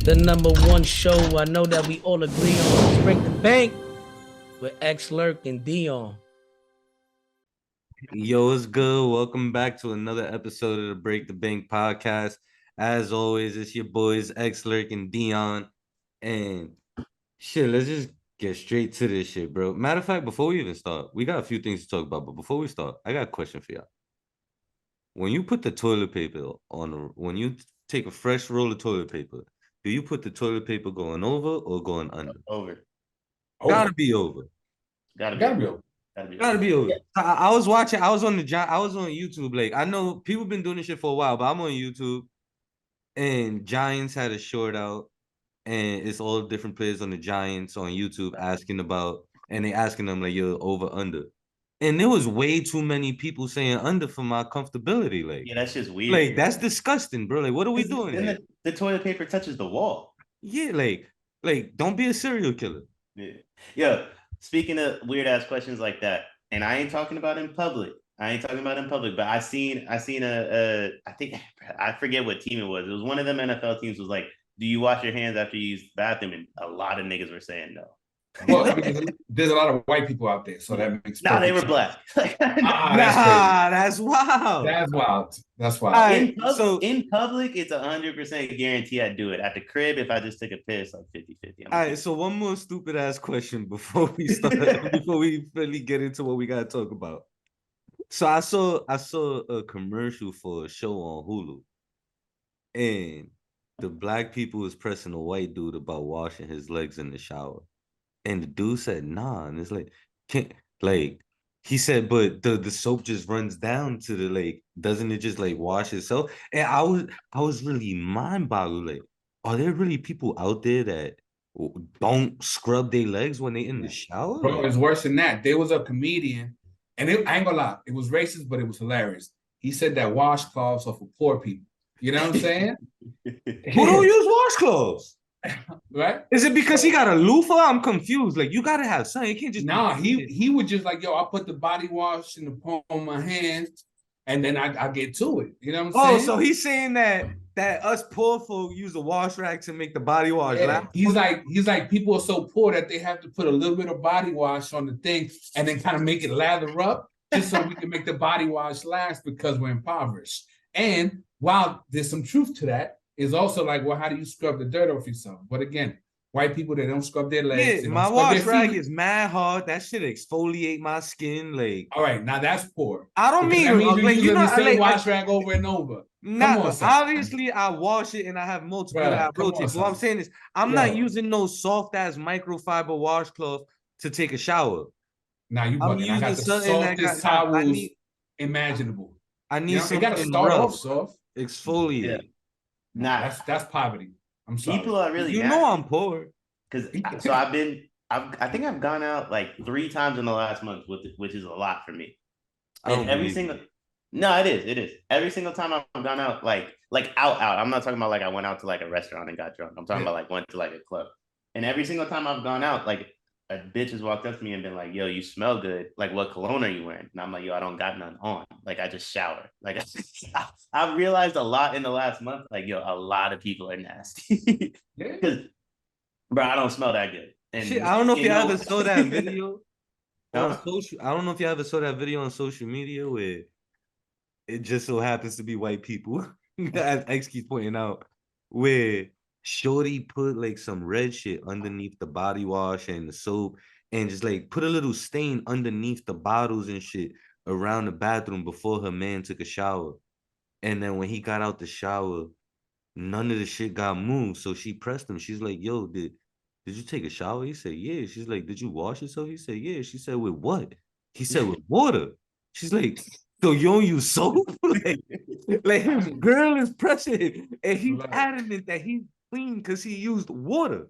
the number one show I know that we all agree on. Let's break the bank with Lerk and Deion. Yo, it's good. Welcome back to another episode of the Break the Bank podcast. As always, it's your boys Lerk and Deion. And shit, let's just get straight to this shit, bro. Matter of fact, before we even start, we got a few things to talk about. But before we start, I got a question for y'all. When you put the toilet paper when you take a fresh roll of toilet paper, do you put the toilet paper going over or going under? Over. Gotta be over. Gotta be over. Gotta be over. I was watching. I was on YouTube. Like, I know people been doing this shit for a while, but I'm on YouTube, and Giants had a short out, and it's all different players on the Giants on YouTube asking about, and they asking them like, "Yo, over under," and there was way too many people saying under for my comfortability. Like, yeah, that's just weird. Like, that's disgusting, bro. Like, what are we doing? Then the toilet paper touches the wall. Yeah, like don't be a serial killer. Yeah. Speaking of weird ass questions like that, and I ain't talking about in public. But I seen I think I forget what team it was. It was one of them NFL teams was like, do you wash your hands after you use the bathroom? And a lot of niggas were saying no. Well, I mean, there's a lot of white people out there, so that makes no, they were black. That's wild. That's wild. In public, it's 100% guarantee I'd do it. At the crib, if I just took a piss, like 50-50. All right, so one more stupid ass question before we start, before we really get into what we gotta talk about. So I saw a commercial for a show on Hulu, and the black people was pressing a white dude about washing his legs in the shower. And the dude said, nah. And it's like, he said, but the soap just runs down to the lake. Doesn't it just like wash itself? And I was really mind boggled. Like, are there really people out there that don't scrub their legs when they in the shower? Bro, it's worse than that. There was a comedian, and I ain't gonna lie, it was racist, but it was hilarious. He said that washcloths are for poor people. You know what I'm saying? Who don't use washcloths? Right? Is it because he got a loofah? I'm confused. Like, you gotta have something. You can't just he would just like, yo, I put the body wash in the palm of my hands, and then I get to it. You know what I'm saying? So he's saying that us poor folk use a wash rack to make the body wash. Yeah. He's like people are so poor that they have to put a little bit of body wash on the thing and then kind of make it lather up just so we can make the body wash last because we're impoverished. And while there's some truth to that, is also like, well, how do you scrub the dirt off yourself? But again, white people, they don't scrub their legs. Yeah, my wash rag is mad hard. That shit exfoliate my skin. Like, all right, now that's poor. I don't mean like, you know the same wash rag over and over. Nah, obviously I wash it and I have multiple that I rotate. What I'm saying is, I'm not using no soft ass microfiber washcloth to take a shower. Now you bugging. I got the softest towels imaginable. I need something got to start off soft. Exfoliate. Yeah. Nah, that's poverty. I'm sorry. People are really I'm poor. Because so I think I've gone out like 3 times in the last month, which is a lot for me. And it is. Every single time I've gone out, like out. I'm not talking about like I went out to like a restaurant and got drunk. I'm talking about like went to like a club. And every single time I've gone out, like a bitch has walked up to me and been like, yo, you smell good. Like, what cologne are you wearing? And I'm like, yo, I don't got none on. Like, I just shower. Like, I've realized a lot in the last month. Like, yo, a lot of people are nasty. Because, bro, I don't smell that good. And shit, I don't know if you ever saw that video on social. I don't know if you ever saw that video on social media where it just so happens to be white people, as X keeps pointing out, where shorty put like some red shit underneath the body wash and the soap and just like put a little stain underneath the bottles and shit around the bathroom before her man took a shower. And then when he got out the shower, none of the shit got moved. So she pressed him. She's like, yo, did you take a shower? He said, yeah. She's like, did you wash yourself? He said, yeah. She said, with what? He said, with water. She's like, so you don't use soap? like his girl is pressing and he's adamant that he's clean because he used water.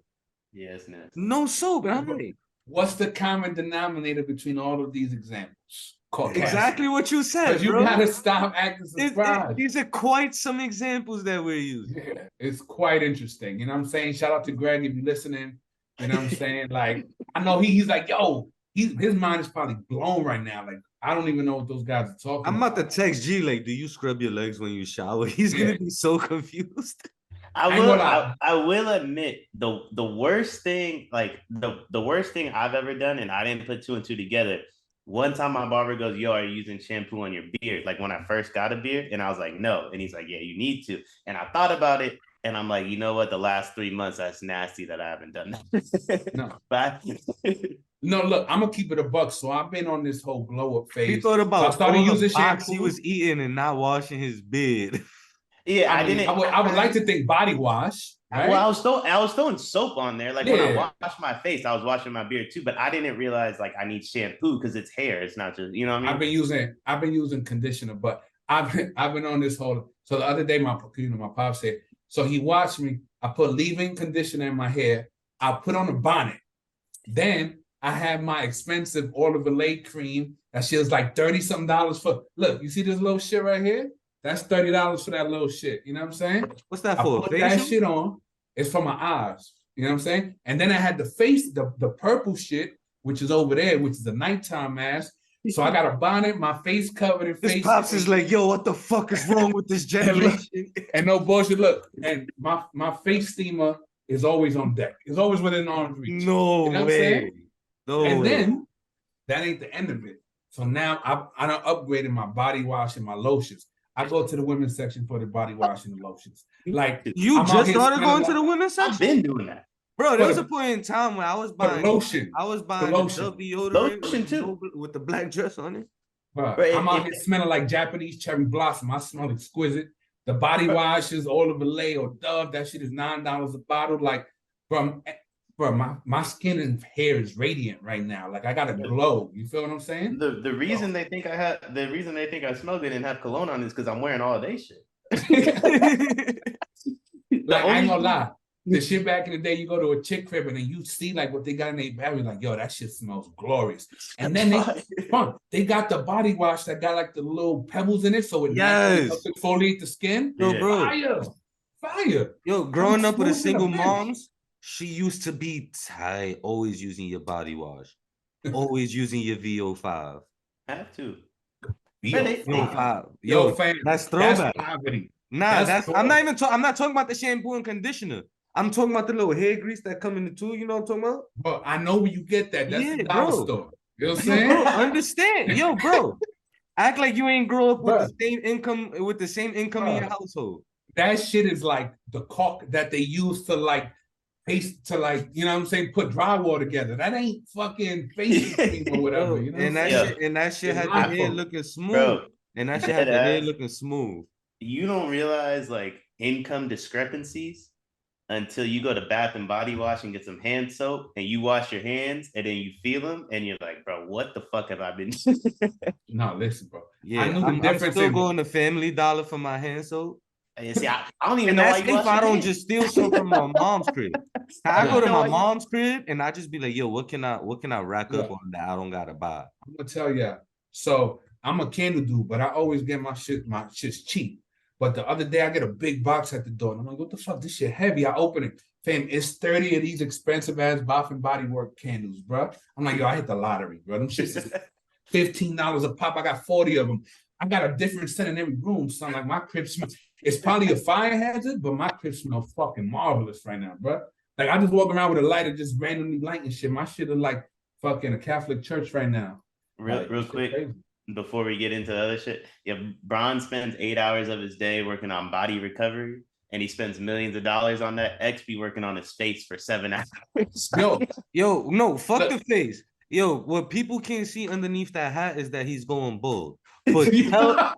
Yeah, it's nasty. No soap. And I'm like, what's the common denominator between all of these examples? Caucasian. Exactly what you said, bro. You gotta stop acting surprised. These are quite some examples that we're using. Yeah, it's quite interesting. You know what I'm saying? Shout out to Greg if you're listening. You know what I'm saying? Like, I know he's like, yo, his mind is probably blown right now. Like, I don't even know what those guys are talking about. I'm about to text G, like, do you scrub your legs when you shower? He's gonna be so confused. I will admit the worst thing, like the worst thing I've ever done, and I didn't put two and two together. One time my barber goes, "Yo, are you using shampoo on your beard?" Like when I first got a beard, and I was like, "No," and he's like, "Yeah, you need to." And I thought about it, and I'm like, you know what? The last 3 months, that's nasty that I haven't done that. No. But No, look, I'm gonna keep it a buck. So I've been on this whole glow up phase. He thought about so I started all using the box shampoo. he was eating and not washing his beard. yeah, I didn't. I would like to think body wash. Right? Well, I was throwing soap on there. Like when I wash my face, I was washing my beard too. But I didn't realize like I need shampoo because it's hair. It's not just, you know what I mean? I've been using conditioner, but I've been on this whole. So the other day, my pop said. So he watched me. I put leave-in conditioner in my hair. I put on a bonnet. Then I had my expensive Oil of Olay cream. That shit was like $30-something for. Look, you see this little shit right here? That's $30 for that little shit. You know what I'm saying? What's that for? I put that shit on. It's for my eyes. You know what I'm saying? And then I had the face, the purple shit, which is over there, which is a nighttime mask. So I got a bonnet, my face covered in face. This pops is like, yo, what the fuck is wrong with this generation? And no bullshit. Look, and my face steamer is always on deck. It's always within arm's reach. No you know way. No and way. then that ain't the end of it. So now I done upgraded my body wash and my lotions. I go to the women's section for the body wash and the lotions. Like you just started going to the women's section? I've been doing that. Bro, there was a point in time when I was buying lotion. I was buying the deodorant lotion too with the black dress on it. Bro, I'm out here smelling like Japanese cherry blossom. I smell exquisite. The body wash is Oil of Olay or Dove. That shit is $9 a bottle. Like, bro, my skin and hair is radiant right now. Like I got a glow. You feel what I'm saying? The reason they think I smell good and have cologne on is because I'm wearing all day shit. Like I ain't gonna lie. The shit back in the day, you go to a chick crib and then you see like what they got in their bag, like, yo, that shit smells glorious. And then they got the body wash that got like the little pebbles in it, so it exfoliate the skin. Yo, bro. Fire. Yo, growing up with a single moms, she used to be tight, always using your body wash, always using your VO5. Have to. VO5. Yo, fam, that's throwback. That's poverty. Nah, I'm not talking about the shampoo and conditioner. I'm talking about the little hair grease that come in the tube. You know what I'm talking about? Bro, I know where you get that. That's the dollar store. You know what I'm saying? Bro, understand. Yo, bro. Act like you ain't grow up with the same income in your household. That shit is like the caulk that they use to like paste to like, you know what I'm saying, put drywall together. That ain't fucking face cream or whatever. You know and that shit had the hair looking smooth. Bro, and that shit had the hair looking smooth. You don't realize like income discrepancies until you go to Bath and Body Wash and get some hand soap and you wash your hands and then you feel them and you're like, bro, what the fuck have I been doing? No, listen, bro. Yeah, I'm still going to Family Dollar for my hand soap. See, I don't even know why you if I don't just steal soap from my mom's crib. I go to my mom's crib and I just be like, yo, what can I rack up on that I don't gotta buy? I'm gonna tell you. So I'm a candle dude, but I always get my shit's cheap. But the other day I get a big box at the door and I'm like, what the fuck? This shit heavy. I open it. Fam, it's 30 of these expensive ass Bath and Body Works candles, bro. I'm like, yo, I hit the lottery, bro. Them shits is $15 a pop. I got 40 of them. I got a different scent in every room. So I'm like, my crib smells. It's probably a fire hazard, but my crib smells fucking marvelous right now, bro. Like I just walk around with a lighter just randomly lighting shit. My shit is like fucking a Catholic church right now. Real quick. Crazy. Before we get into the other shit, Bron spends 8 hours of his day working on body recovery, and he spends millions of dollars on that. X be working on his face for 7 hours. yo, no, fuck the face. Yo, what people can't see underneath that hat is that he's going bald. But tell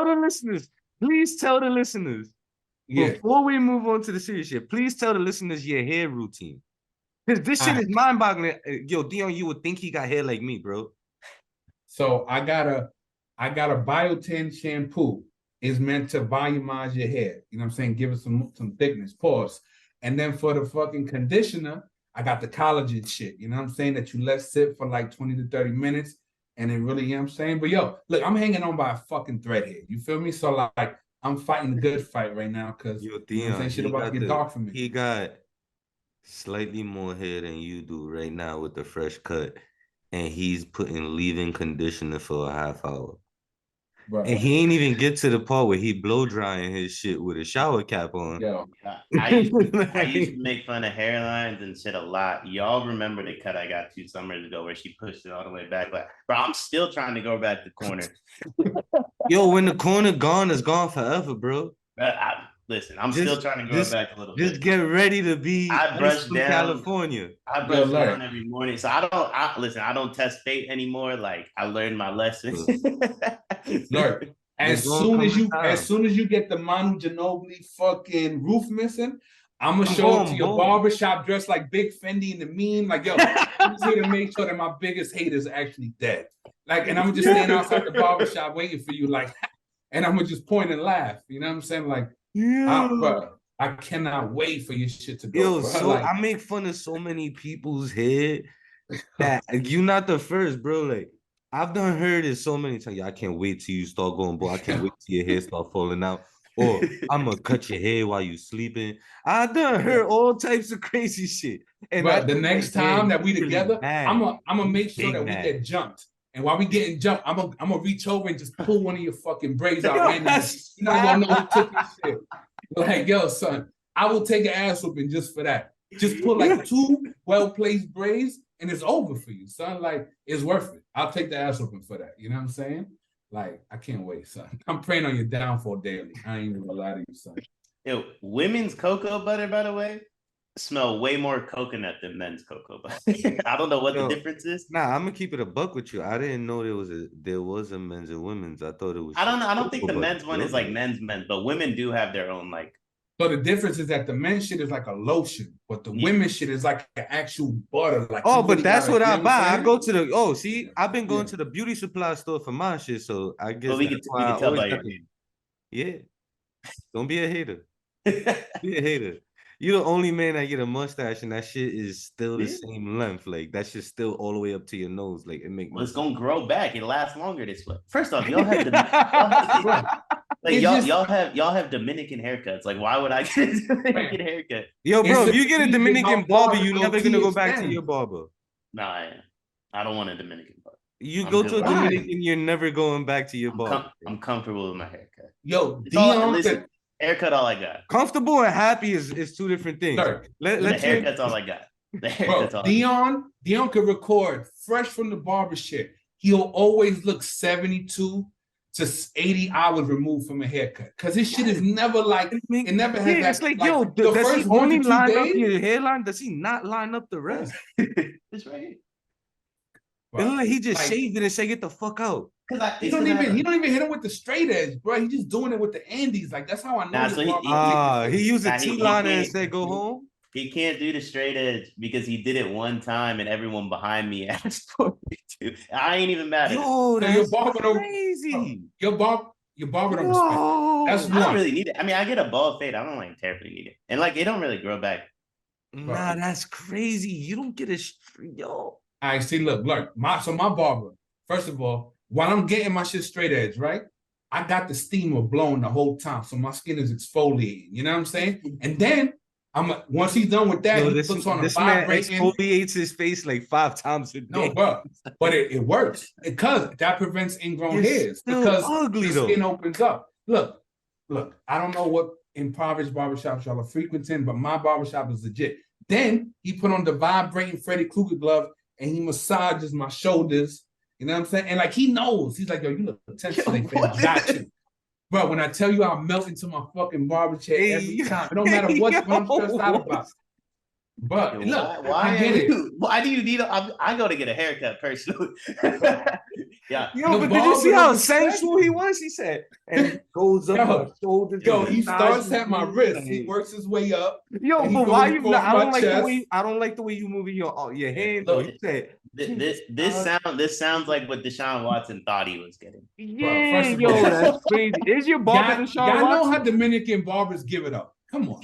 the listeners, please tell the listeners, before we move on to the serious shit, please tell the listeners your hair routine. Because this shit is mind-boggling. Yo, Deion, you would think he got hair like me, bro. So I got a biotin shampoo. Is meant to volumize your hair. You know what I'm saying? Give it some thickness, pause. And then for the fucking conditioner, I got the collagen shit. You know what I'm saying? That you let sit for like 20 to 30 minutes. And it really, you know what I'm saying? But yo, look, I'm hanging on by a fucking thread here. You feel me? So like, I'm fighting the good fight right now because shit about to get dark for me. He got slightly more hair than you do right now with the fresh cut, and he's putting leave-in conditioner for a half hour. And he ain't even get to the part where he blow drying his shit with a shower cap on. Yo, I used to make fun of hairlines and shit a lot. Y'all remember the cut I got 2 summers ago where she pushed it all the way back? Like, bro, I'm still trying to go back to corner. Yo, when the corner gone, it's gone forever, bro. Listen, I'm still trying to go back a little bit. Just get ready to be I brush down California. I brush down every morning. So I don't test fate anymore. Like, I learned my lesson. Look, as soon as you get the Manu Ginobili fucking roof missing, I'm gonna show up to your barbershop dressed like Big Fendi in the meme. Like, yo, I'm here to make sure that my biggest hater is actually dead. Like, and I'm just standing outside the barbershop waiting for you, like, and I'm gonna just point and laugh. You know what I'm saying? Like, bro, I cannot wait for your shit to go. Yo, bro. so like, I make fun of so many people's head that you not the first, bro. Like, I've done heard it so many times. I can't wait till you start going, boy. I can't wait till your hair start falling out. Or I'm gonna cut your hair while you sleeping. I done heard all types of crazy shit. And but the next time that we together, I'm gonna make sure that we get jumped. And while we getting jumped, I'm gonna reach over and just pull one of your fucking braids out randomly. You're not gonna know who took this shit. Like, yo, son, I will take an ass whooping just for that. Just pull like 2 well-placed braids and it's over for you, son. Like, it's worth it. I'll take the ass whooping for that. You know what I'm saying? Like, I can't wait, son. I'm praying on your downfall daily. I ain't even gonna lie to you, son. Yo, women's cocoa butter, by the way, smell way more coconut than men's cocoa butter. I don't know what the difference is. Nah, I'm gonna keep it a buck with you. I didn't know there was a men's and women's. I thought it was. I don't know. I don't think the men's one is like men's, but women do have their own like. So the difference is that the men's shit is like a lotion, but the women's shit is like an actual butter. Like, but that's what I buy. I go to the I've been going to the beauty supply store for my shit, so I guess we can tell by your name. Yeah. Don't be a hater. Be a hater. You're the only man that get a mustache and that shit is still the same length. Like, that shit's still all the way up to your nose. Like, it make it's gonna grow back. It lasts longer this way. First off, y'all have y'all have Dominican haircuts. Like, why would I get a Dominican haircut? Yo, bro, if you get a Dominican barber, you're never gonna go back to your barber. Nah, I don't want a Dominican barber. You go to a Dominican, you're never going back to your barber. I'm comfortable with my haircut. Yo, Deion. Haircut, all I got. Comfortable and happy is 2 different things. The haircut's all I got. The haircut's all Deion could record fresh from the barber shit. He'll always look 72 to 80 hours removed from a haircut. Because his shit is never like, it never has that. It's like, yo, does he only line up your hairline? Does he not line up the rest? It's right here. It look like he just shaved it and say, get the fuck out. He don't even hit him with the straight edge, bro. He's just doing it with the Andes. Like, that's how I know. He used a T-liner and said, go home. He can't do the straight edge because he did it one time and everyone behind me asked for me to. I ain't even mad at it. That's crazy. Your barber don't respect. That's I don't really need it. I mean, I get a bald fade. I don't like terribly need it. And like, it don't really grow back. Nah, that's crazy. You don't get a yo. I see, look, my barber, first of all, while I'm getting my shit straight edge, right? I got the steamer blowing the whole time, so my skin is exfoliating. You know what I'm saying? And then once he's done with that, he puts on a vibrating. Exfoliates his face like 5 times a day. No, bro, but it works because that prevents ingrown hairs. Because ugly, the skin opens up. Look, I don't know what impoverished barbershops y'all are frequenting, but my barbershop is legit. Then he put on the vibrating Freddy Krueger glove and he massages my shoulders. You know what I'm saying? And like, he knows. He's like, yo, you look potentially I got you. Bro, when I tell you I'll melt into my fucking barber chair every time, it don't matter what I'm stressed out about. But look, I get it. Why do you need I go to get a haircut personally. Yeah. Yo, but did you see how sensual he was? He said, and he goes up my shoulders. Yo, he starts at my wrist. He works his way up. Yo, but why you not? I don't like the way you moving your hand. Though. He said, this sounds like what Deshaun Watson thought he was getting. Yeah, bro, yo, that's crazy. Is your barber Deshaun Watson? Y'all know how Dominican barbers give it up. Come on.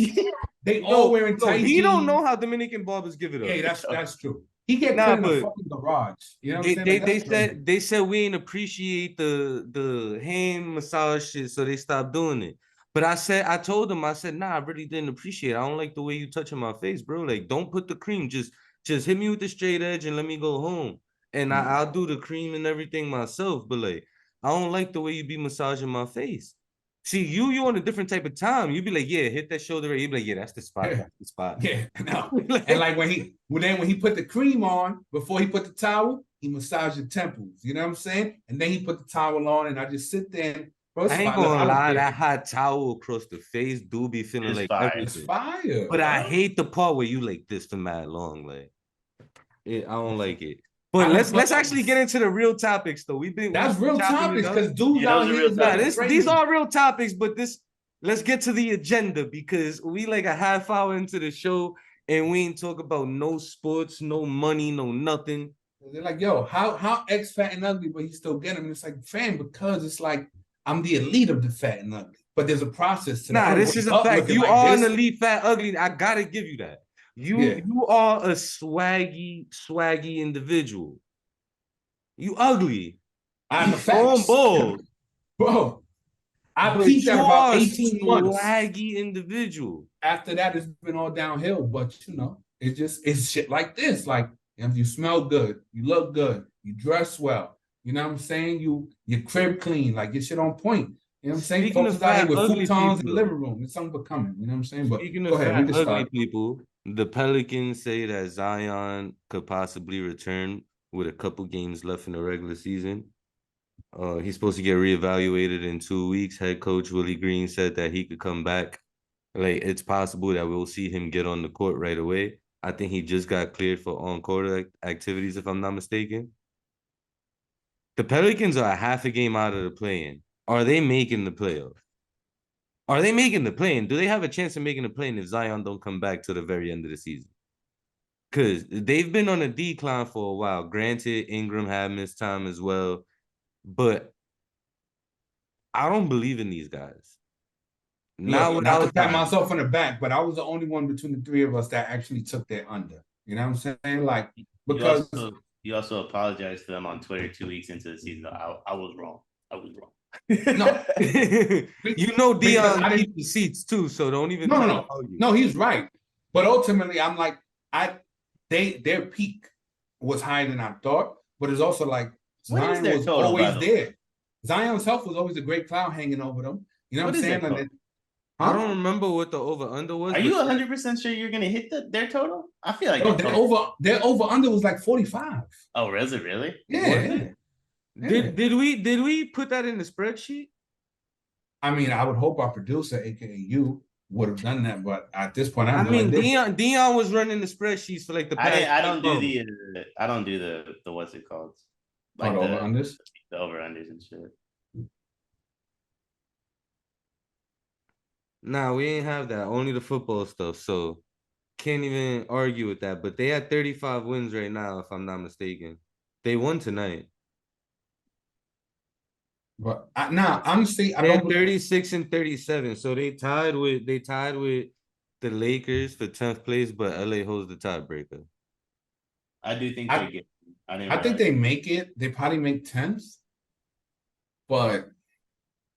They all wearing tight jeans. He don't know how Dominican barbers give it up. Hey, that's true. He get put in the fucking garage. You know what I'm saying? They said we ain't appreciate the hand massage shit, so they stopped doing it. But I told him, I said, nah, I really didn't appreciate it. I don't like the way you touching my face, bro. Like, don't put the cream. Just hit me with the straight edge and let me go home. And I'll do the cream and everything myself. But like, I don't like the way you be massaging my face. See, you on a different type of time. You be like, yeah, hit that shoulder. You be like, yeah, that's the spot. Yeah. That's the spot. Yeah, no. And like when he put the cream on before he put the towel, he massaged your temples. You know what I'm saying? And then he put the towel on, and I just sit there. And, bro, I ain't gonna lie, that hot towel across the face do be feeling It's like fire. everything. It's fire. But I hate the part where you like this for mad long. Like, I don't like it. But let's actually get into the real topics though. That's real topics because dudes out here. These are real topics, but let's get to the agenda because we like a half hour into the show and we ain't talk about no sports, no money, no nothing. They're like, yo, how X fat and ugly, but he still get him? And it's like, fam, because it's like I'm the elite of the fat and ugly, but there's a process to that. Nah, this is a fact. You are an elite fat ugly. I gotta give you that. You are a swaggy individual. You ugly. I'm a fact. Bro, I peaked at about 18 months. Swaggy individual. After that, it's been all downhill. But it's shit like this. Like, if you smell good, you look good, you dress well. You know what I'm saying? Your crib clean, like your shit on point. You know what I'm saying? Speaking folks out here with futons in the living room. It's something becoming. You know what I'm saying? But speaking of ugly people, the Pelicans say that Zion could possibly return with a couple games left in the regular season. He's supposed to get reevaluated in 2 weeks. Head coach Willie Green said that he could come back. Like, it's possible that we'll see him get on the court right away. I think he just got cleared for on-court activities, if I'm not mistaken. The Pelicans are a half a game out of the play-in. Are they making the playoffs? Are they making the play-in? Do they have a chance of making the play-in if Zion don't come back to the very end of the season? Because they've been on a decline for a while. Granted, Ingram had missed time as well. But I don't believe in these guys. Not to pat myself on the back, but I was the only one between the three of us that actually took their under. You know what I'm saying? Like, because you also apologized to them on Twitter 2 weeks into the season. I was wrong. No, Deion keep the seats too, so don't even. No, he's right. But ultimately, I'm like, their peak was higher than I thought, but it's also like Zion was always there. Zion's health was always a great cloud hanging over them. You know what I'm saying? I don't remember what the over-under was. Are you 100% sure you're going to hit their total? I feel like their over-under was like 45. Oh, is it really? Yeah. Did we put that in the spreadsheet? I mean, I would hope our producer, aka you, would have done that, but at this point, Deion was running the spreadsheets for like the past. I don't do the what's it called? Like the over-unders? The over-unders and shit. Nah, we ain't have that. Only the football stuff. So can't even argue with that. But they had 35 wins right now, if I'm not mistaken. They won tonight. But honestly, I don't 36 and 37. So they tied with the Lakers for 10th place, but LA holds the tiebreaker. I do think they get. I think they make it. They probably make 10th. But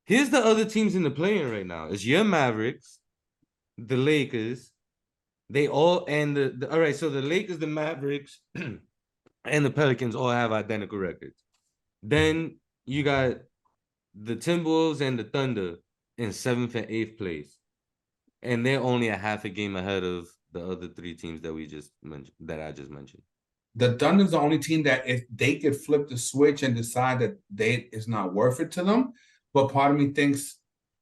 here's the other teams in the play-in right now. It's your Mavericks, the Lakers. They all and the all right. So the Lakers, the Mavericks, and the Pelicans all have identical records. Then you got the Timberwolves and the Thunder in 7th and 8th place, and they're only a half a game ahead of the other three teams that we just mentioned. That I just mentioned. The Thunder's the only team that if they could flip the switch and decide that it's not worth it to them. But part of me thinks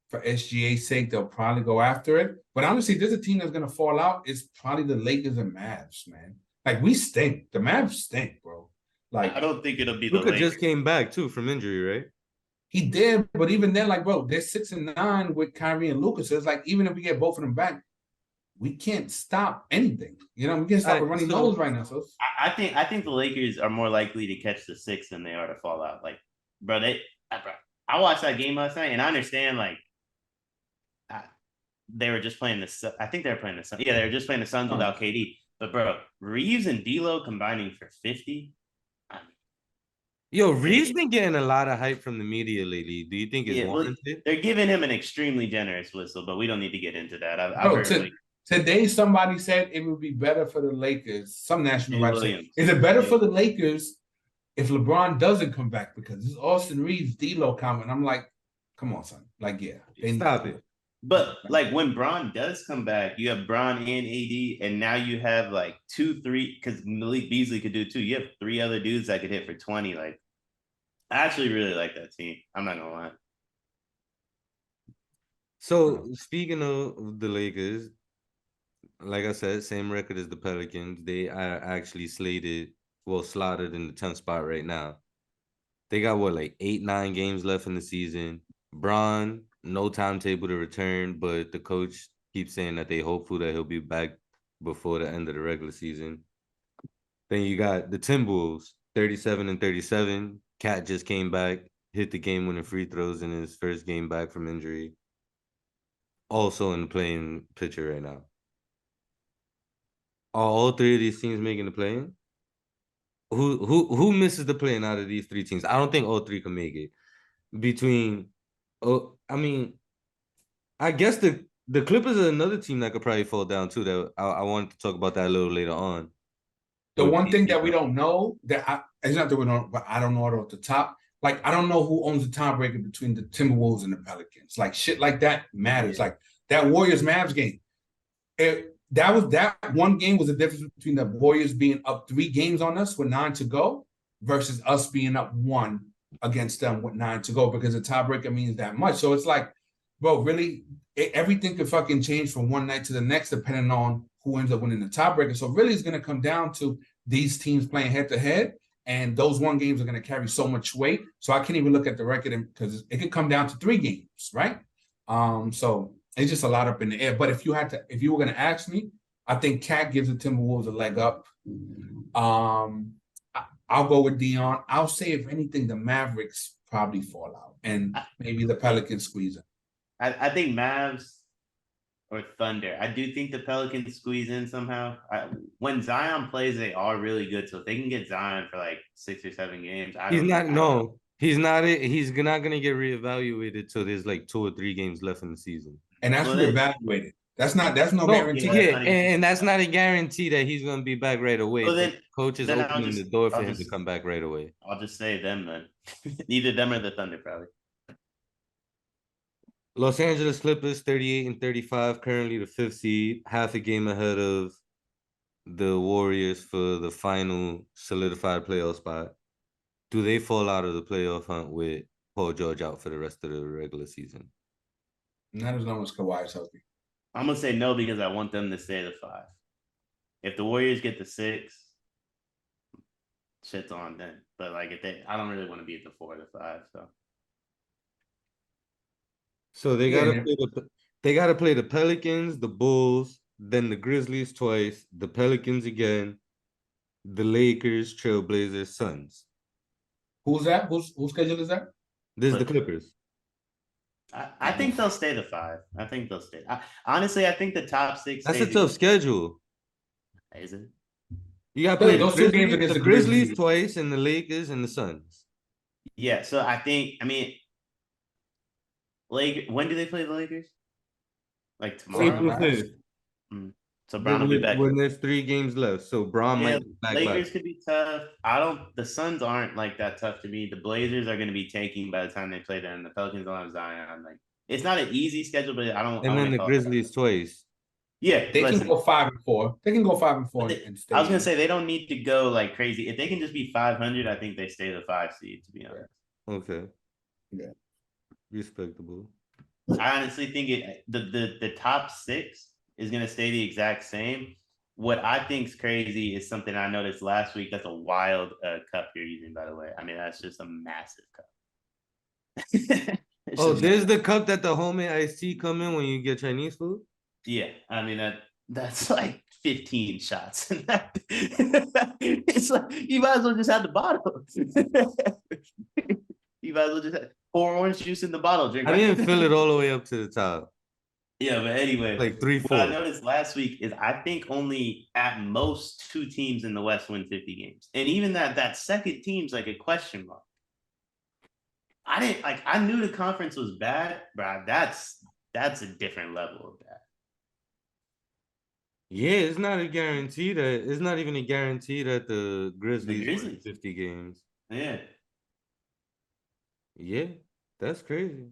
for SGA's sake, they'll probably go after it. But honestly, there's a team that's going to fall out. It's probably the Lakers and Mavs, man. Like, we stink. The Mavs stink, bro. Like, I don't think it'll be the Luka just came back, too, from injury, right? He did, but even then, like, bro, they're 6-9 with Kyrie and Luka. So it's like, even if we get both of them back, we can't stop anything. You know, we can't stop a running nose right now. So I think the Lakers are more likely to catch the 6 than they are to fall out. Like, bro, I watched that game last night, and I understand, like, they were just playing the. I think they were playing the Suns. Yeah, they were just playing the Suns without KD. But bro, Reeves and D'Lo combining for 50. Yo, Reeves been getting a lot of hype from the media lately. Do you think it's warranted? They're giving him an extremely generous whistle, but we don't need to get into that. Today, somebody said it would be better for the Lakers. Some national writer said, is it better for the Lakers if LeBron doesn't come back, because this is Austin Reeves D-Lo comment, I'm like, come on, son. Like, yeah. Stop it. But like when Bron does come back, you have Bron and AD, and now you have like 2, 3, because Malik Beasley could do 2. You have 3 other dudes that could hit for 20. Like, I actually really like that team. I'm not gonna lie. So speaking of the Lakers, like I said, same record as the Pelicans. They are actually slotted in the 10th spot right now. They got like 8, 9 games left in the season. Bron, no timetable to return, but the coach keeps saying that they hopeful that he'll be back before the end of the regular season. Then you got the Timberwolves, 37-37. Cat just came back, hit the game-winning free throws in his first game back from injury. Also in the playing picture right now. Are all 3 of these teams making the play-in? Who misses the play-in out of these 3 teams? I don't think all 3 can make it. I guess the Clippers are another team that could probably fall down too. That I wanted to talk about that a little later on. The one thing that we don't know it's not that we don't, but I don't know it off the top. Like, I don't know who owns the tiebreaker between the Timberwolves and the Pelicans. Like, shit like that matters. Like that Warriors Mavs game. That one game was the difference between the Warriors being up 3 games on us with 9 to go versus us being up 1 against them with 9 to go, because the tiebreaker means that much. So it's like, bro, really, everything could fucking change from one night to the next depending on who ends up winning the tiebreaker. So really, it's going to come down to these teams playing head to head, and those 1 games are going to carry so much weight. So I can't even look at the record because it could come down to 3 games, right? So it's just a lot up in the air. But if you were going to ask me, I think Cat gives the Timberwolves a leg up. I'll go with Deion. I'll say, if anything, the Mavericks probably fall out, and maybe the Pelicans squeeze it. I think Mavs or Thunder. I do think the Pelicans squeeze in somehow. When Zion plays, they are really good. So if they can get Zion for like 6 or 7 games, he's not going to get reevaluated till there's like 2 or 3 games left in the season. And that's reevaluated. That's no guarantee. Yeah, and that's not a guarantee that he's going to be back right away. Well, then, coach is opening the door for him to come back right away. I'll just say them then. Neither them or the Thunder, probably. Los Angeles Clippers, 38-35, currently the 5th seed, half a game ahead of the Warriors for the final solidified playoff spot. Do they fall out of the playoff hunt with Paul George out for the rest of the regular season? Not as long as Kawhi is healthy. I'm going to say no, because I want them to stay the 5. If the Warriors get the 6, shit's on then. But like, I don't really want to be at the 4 or the 5, so. So they gotta play the Pelicans, the Bulls, then the Grizzlies twice, the Pelicans again, the Lakers, Trailblazers, Suns. Who's that? Whose schedule is that? This is the Clippers. I think they'll stay the 5. I think they'll stay. Honestly, I think the top 6. That's a tough schedule. Is it? You got to play those 2 games against the Grizzlies twice, and the Lakers and the Suns. Yeah, so when do they play the Lakers? Like tomorrow? April 5th. So Bron will be back. When there's 3 games left, so Bron might be back. Lakers could be tough. The Suns aren't like that tough to me. The Blazers are going to be tanking by the time they play them. The Pelicans don't have Zion. Like, it's not an easy schedule, but I don't. And then the Grizzlies twice. Yeah, they can go 5-4. They can go 5-4 and stay. I was gonna say they don't need to go like crazy. If they can just be 500, I think they stay the 5 seed. To be honest. Okay. Yeah. Respectable. I honestly think the top 6 is going to stay the exact same. What I think is crazy is something I noticed last week. That's a wild cup you're using, by the way. I mean, that's just a massive cup. There's the cup that the homemade iced tea come in when you get Chinese food? Yeah, I mean, that's like 15 shots. It's like, you might as well just have the bottle. You might as well just pour orange juice in the bottle. Drink. I didn't fill it all the way up to the top. Yeah, but anyway, like 3-4. What I noticed last week is I think only at most 2 teams in the West win 50 games, and even that second team's like a question mark. I knew the conference was bad, but that's a different level of bad. Yeah, it's not even a guarantee that the Grizzlies win 50 games. Yeah. Yeah, that's crazy.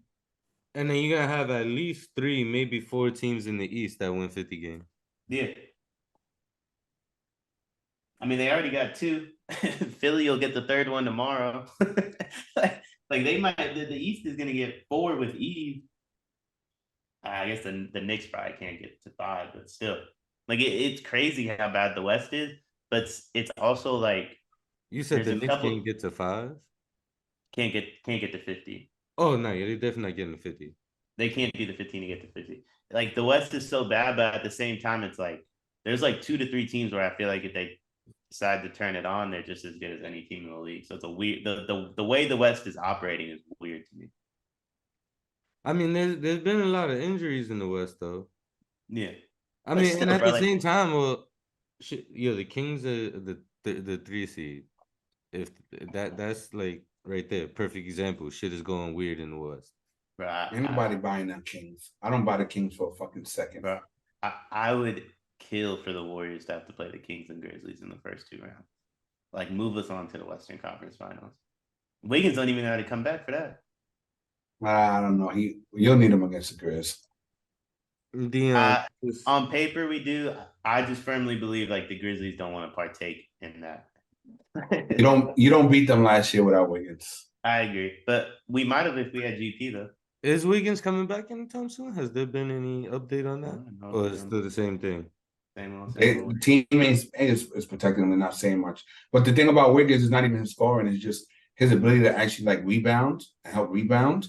And then you're gonna have at least 3, maybe 4 teams in the East that win 50 games. Yeah. I mean, they already got 2. Philly will get the 3rd one tomorrow. like they might. The East is gonna get 4 with Eve. I guess the Knicks probably can't get to 5, but still, like it's crazy how bad the West is. But it's also like You said there's the a Knicks couple can't get to 5? can't get to 50. Oh no, yeah, they're definitely not getting to 50. They can't be the 15 to get to 50. Like the West is so bad, but at the same time, it's like there's like 2 to 3 teams where I feel like if they decide to turn it on, they're just as good as any team in the league. So it's a weird the way the West is operating is weird to me. I mean, there's been a lot of injuries in the West though. Yeah. I But mean, still, and at bro, the like, same time, well, the Kings are the 3 seed. If that's like right there, perfect example. Shit is going weird in the West. bro, Ain't nobody buying them Kings. I don't buy the Kings for a fucking second. bro, I would kill for the Warriors to have to play the Kings and Grizzlies in the first 2 rounds. Like, move us on to the Western Conference Finals. Wiggins don't even know how to come back for that. I don't know. You'll need him against the Grizz. Deion, On paper, we do. I just firmly believe like the Grizzlies don't want to partake in that. You don't beat them last year without Wiggins. I agree, but we might have if we had GP though. is Wiggins coming back anytime soon? Has there been any update on that, or is it still the same thing? The team is protecting him. They're not saying much. But the thing about Wiggins is not even his scoring; it's just his ability to actually like rebound and help rebound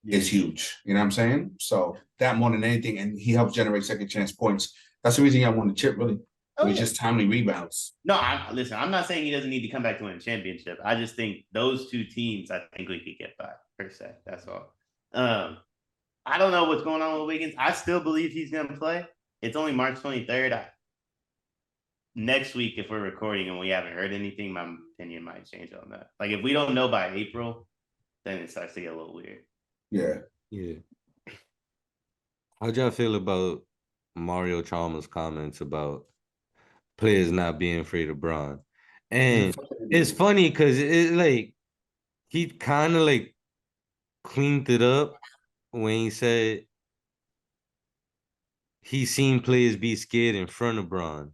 is huge. You know what I'm saying? So that more than anything, and he helps generate second chance points. That's the reason I won the chip, really. Oh, It's just timely rebounds. No, listen, I'm not saying he doesn't need to come back to win a championship. I just think those 2 teams, I think we could get by per se. That's all. I don't know what's going on with Wiggins. I still believe he's going to play. It's only March 23rd. Next week, if we're recording and we haven't heard anything, my opinion might change on that. Like, if we don't know by April, then it starts to get a little weird. Yeah. Yeah. How'd y'all feel about Mario Chalmers' comments about players not being afraid of Bron? And it's funny because it like he kind of like cleaned it up when he said he seen players be scared in front of Bron,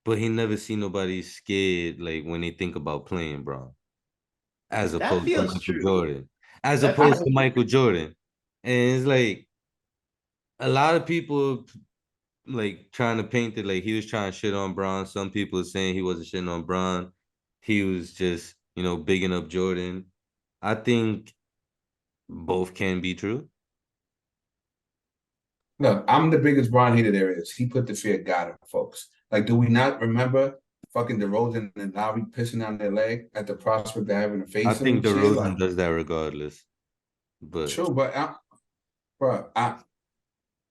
but he never seen nobody scared like when they think about playing Bron, as opposed to Michael Jordan. As opposed to Michael Jordan. And it's like a lot of people like trying to paint it like he was trying to shit on Bron. Some people are saying he wasn't shitting on Bron. He was just, bigging up Jordan. I think both can be true. Look, I'm the biggest Bron hater there is. He put the fear of God in folks. Like, do we not remember fucking DeRozan and Lowry pissing on their leg at the prospect of having to face him? I think DeRozan does that regardless. But true, but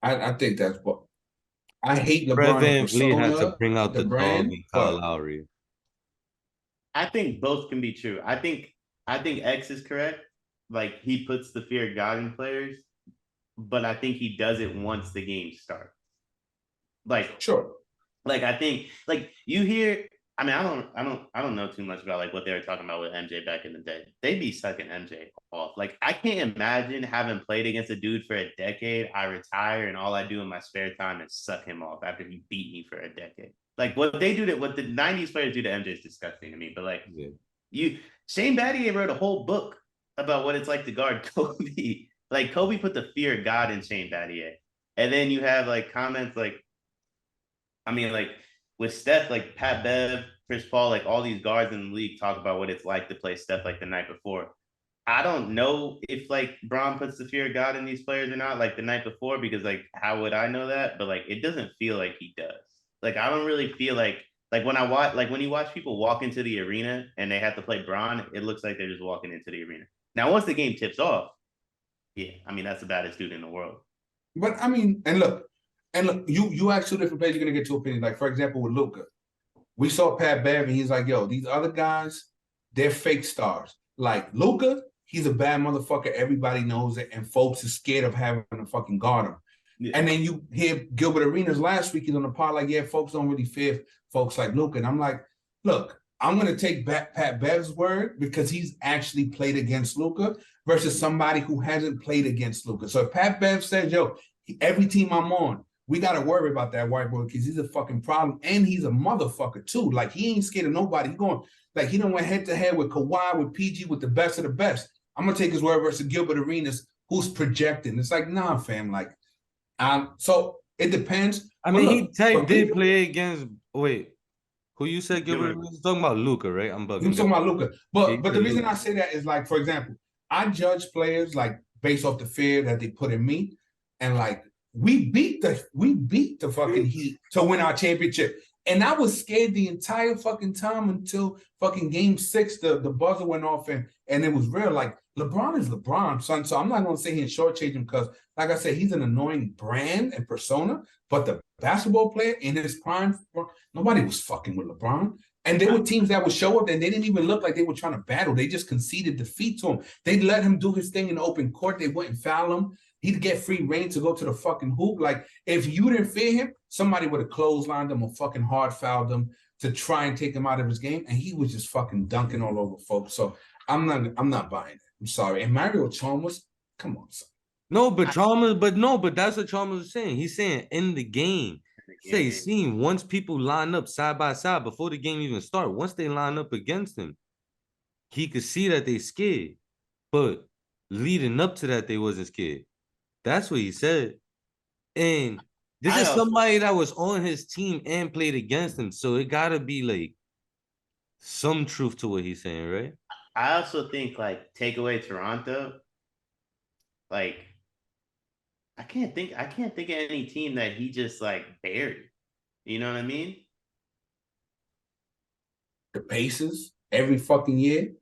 I think that's what I hate. LeBron Fred VanVleet had to bring out the brand, dog in Kyle Lowry. I think both can be true. I think X is correct. Like, he puts the fear of God in players, but I think he does it once the game starts. Like, sure. Like, I think, like, you hear, I mean, I don't know too much about like what they were talking about with MJ back in the day. They'd be sucking MJ off. Like, I can't imagine having played against a dude for a decade. I retire and all I do in my spare time is suck him off after he beat me for a decade. Like, what the 90s players do to MJ is disgusting to me. But like, Shane Battier wrote a whole book about what it's like to guard Kobe. Like, Kobe put the fear of God in Shane Battier. And then you have like comments like, I mean, like with Steph, like Pat Bev, Chris Paul, like all these guards in the league talk about what it's like to play Steph like the night before. I don't know if like Bron puts the fear of God in these players or not, like the night before, because like how would I know that? But like it doesn't feel like he does. Like I don't really feel like when I watch, like when you watch people walk into the arena and they have to play Bron, it looks like they're just walking into the arena. Now, once the game tips off, yeah, I mean that's the baddest dude in the world. But I mean, and look, you ask 2 different players, you're gonna get 2 opinions. Like, for example, with Luka, we saw Pat Bev, and he's like, yo, these other guys, they're fake stars. Like Luka, he's a bad motherfucker. Everybody knows it, and folks are scared of having to fucking guard him. Yeah. And then you hear Gilbert Arenas last week, he's on the pod like, yeah, folks don't really fear folks like Luka. And I'm like, look, I'm gonna take Pat Bev's word because he's actually played against Luka versus somebody who hasn't played against Luka. So if Pat Bev says, "Yo, every team I'm on, we gotta worry about that white boy because he's a fucking problem and he's a motherfucker too. Like he ain't scared of nobody. He going like he done went head to head with Kawhi, with PG, with the best of the best. I'm gonna take his word versus Gilbert Arenas, who's projecting. It's like nah, fam. Like, so it depends. I mean, he did play against. Wait, who you said Gilbert was talking about? Luka, right? I'm bugging. I'm talking about Luka. But the reason I say that is like, for example, I judge players like based off the fear that they put in me, and like we beat the fucking Heat to win our championship. And I was scared the entire fucking time until fucking game 6, the buzzer went off and it was real. Like LeBron is LeBron, son. So I'm not gonna say he and shortchange him because, like I said, he's an annoying brand and persona. But the basketball player in his prime, nobody was fucking with LeBron. And there were teams that would show up and they didn't even look like they were trying to battle. They just conceded defeat to him. They'd let him do his thing in the open court. They wouldn't foul him. He'd get free reign to go to the fucking hoop. Like, if you didn't fear him, somebody would have clotheslined him or fucking hard fouled him to try and take him out of his game. And he was just fucking dunking all over folks. So I'm not buying it. I'm sorry. And Mario Chalmers, come on, son. No, but that's what Chalmers was saying. He's saying in the game. Say he's seen once people line up side by side before the game even starts, once they line up against him, he could see that they scared. But leading up to that, they wasn't scared. That's what he said. And this is somebody that was on his team and played against him. So it gotta be like some truth to what he's saying, right? I also think like take away Toronto, like I can't think of any team that he just like buried. You know what I mean? The Pacers every fucking year.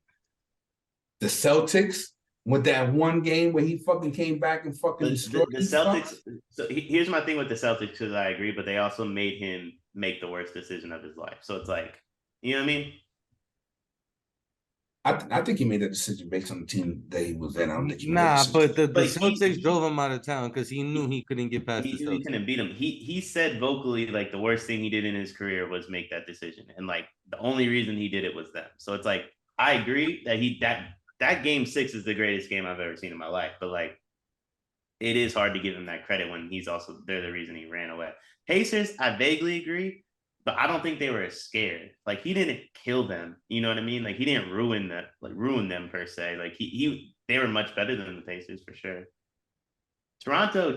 The Celtics with that one game where he fucking came back and fucking destroyed the Celtics. So here's my thing with the Celtics, because I agree, but they also made him make the worst decision of his life. So it's like, you know what I mean? I think he made that decision based on the team that he was in. I don't think he but the Celtics drove him out of town because he knew he couldn't get past the Celtics. He couldn't beat him. He said vocally like the worst thing he did in his career was make that decision, and like the only reason he did it was them. So it's like I agree that that game 6 is the greatest game I've ever seen in my life, but like it is hard to give him that credit when they're the reason he ran away. Pacers, I vaguely agree. But I don't think they were as scared. Like he didn't kill them. You know what I mean? Like he didn't ruin them per se. Like they were much better than the Pacers for sure. Toronto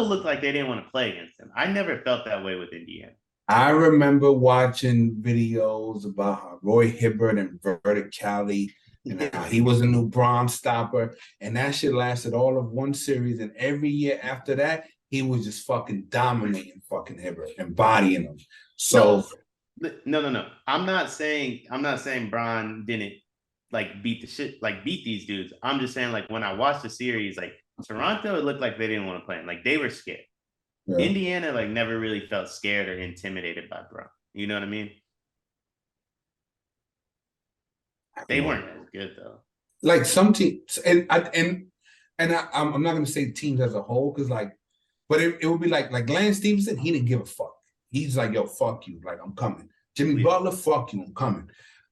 looked like they didn't want to play against them. I never felt that way with Indiana. I remember watching videos about how Roy Hibbert and verticality and how he was a new Bron stopper. And that shit lasted all of one series. And every year after that, he was just fucking dominating fucking Hibbert and bodying him. So no. I'm not saying Bron didn't like beat these dudes. I'm just saying like when I watched the series, like Toronto, it looked like they didn't want to play him. Like they were scared. Yeah. Indiana like never really felt scared or intimidated by Bron. You know what I mean? They weren't as good though. Like some teams, and I'm not gonna say teams as a whole because like. But it would be like Lance Stevenson, he didn't give a fuck. He's like, yo, fuck you. Like, I'm coming. Jimmy Butler, fuck you, I'm coming.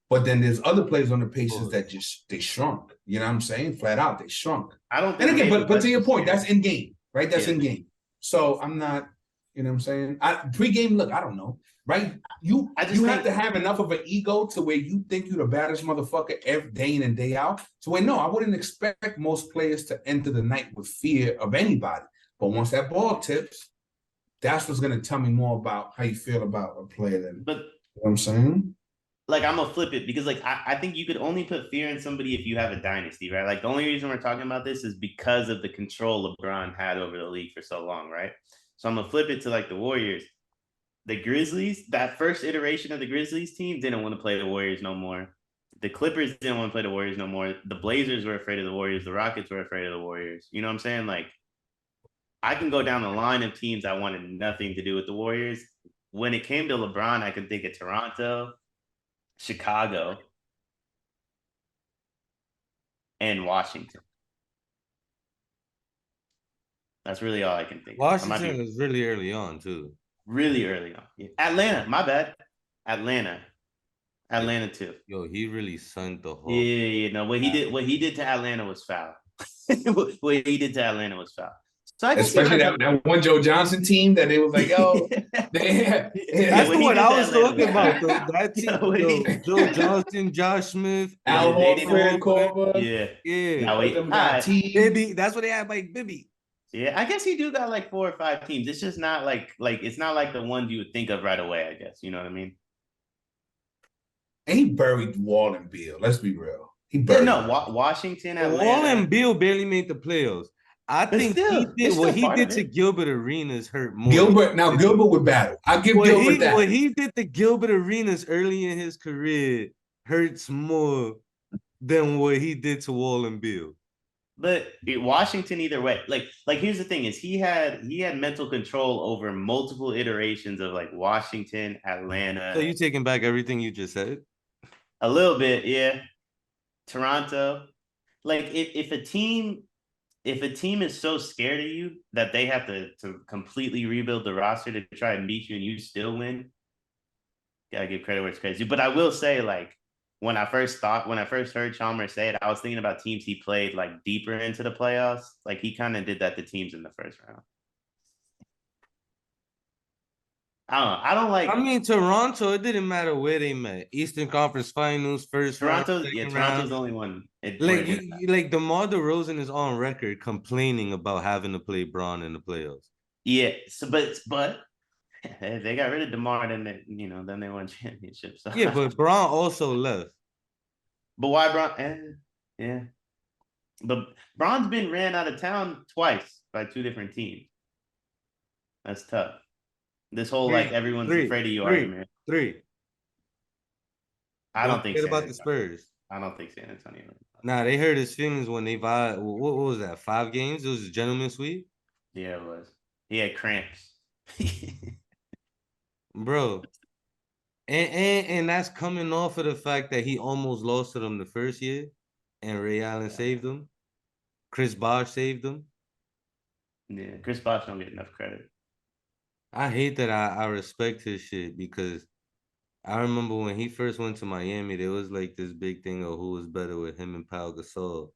But then there's other players on the Pacers that they shrunk. You know what I'm saying? Flat out, they shrunk. I don't think. And again, but to your point, that's in game, right? That's in game. So I'm not, you know what I'm saying? Pre-game look, I don't know, right? You have to have enough of an ego to where you think you're the baddest motherfucker every day in and day out. So no, I wouldn't expect most players to enter the night with fear of anybody. But once that ball tips, that's what's going to tell me more about how you feel about a player. You know what I'm saying? Like, I'm going to flip it because, like, I think you could only put fear in somebody if you have a dynasty, right? Like, the only reason we're talking about this is because of the control LeBron had over the league for so long, right? So I'm going to flip it to, like, the Warriors. The Grizzlies, that first iteration of the Grizzlies team didn't want to play the Warriors no more. The Clippers didn't want to play the Warriors no more. The Blazers were afraid of the Warriors. The Rockets were afraid of the Warriors. You know what I'm saying? Like, I can go down the line of teams I wanted nothing to do with the Warriors. When it came to LeBron, I can think of Toronto, Chicago, and Washington. That's really all I can think of. Washington was really early on, too. Really early on. Yeah. Atlanta, my bad. Atlanta. Atlanta too. Yo, he really sunk the whole. Yeah. No, what he did to Atlanta was foul. What he did to Atlanta was foul. So I can especially that one Joe Johnson team that it was like, yo, That's the one I was talking about. Though. That team, Joe Johnson, Josh Smith, Al Horford, Korver. Yeah. No, Bibby. That's what they had, like Bibby. Yeah, I guess he do got like 4 or 5 teams. It's just not like it's not like the ones you would think of right away. I guess you know what I mean. And he buried Wall and Beal. Let's be real. He buried. Washington, Atlanta. Wall and Beal barely made the playoffs. I think what he did to Gilbert Arenas hurt more. Gilbert would battle. I'll give Gilbert that. What he did to Gilbert Arenas early in his career hurts more than what he did to Wall and Beal. But Washington, either way, like here's the thing: is he had mental control over multiple iterations of like Washington, Atlanta. So you taking back everything you just said? A little bit, yeah. Toronto, like if a team is so scared of you that they have to completely rebuild the roster to try and beat you and you still win, gotta give credit where it's crazy. But I will say, like, when I first heard Chalmers say it, I was thinking about teams he played like deeper into the playoffs. Like he kind of did that to teams in the first round. I don't know. I don't like. I mean, Toronto. It didn't matter where they met. Eastern Conference Finals, first Toronto. round. Toronto's round. the only one. Like DeMar DeRozan is on record complaining about having to play Bron in the playoffs. Yeah. So, but they got rid of DeMar, then they won championships. So. Yeah, but Bron also left. But why Bron? Yeah. But Bron's been ran out of town twice by 2 different teams. That's tough. This whole everyone's afraid of you argument. 3. I don't think about the Spurs. I don't think San Antonio. Nah, they hurt his feelings when they violated. What was that? 5 games? It was a gentleman's sweep. Yeah, it was. He had cramps. Bro. And that's coming off of the fact that he almost lost to them the first year, and Ray Allen saved them. Chris Bosh saved them. Yeah, Chris Bosh don't get enough credit. I hate that I respect his shit because I remember when he first went to Miami, there was like this big thing of who was better with him and Pau Gasol.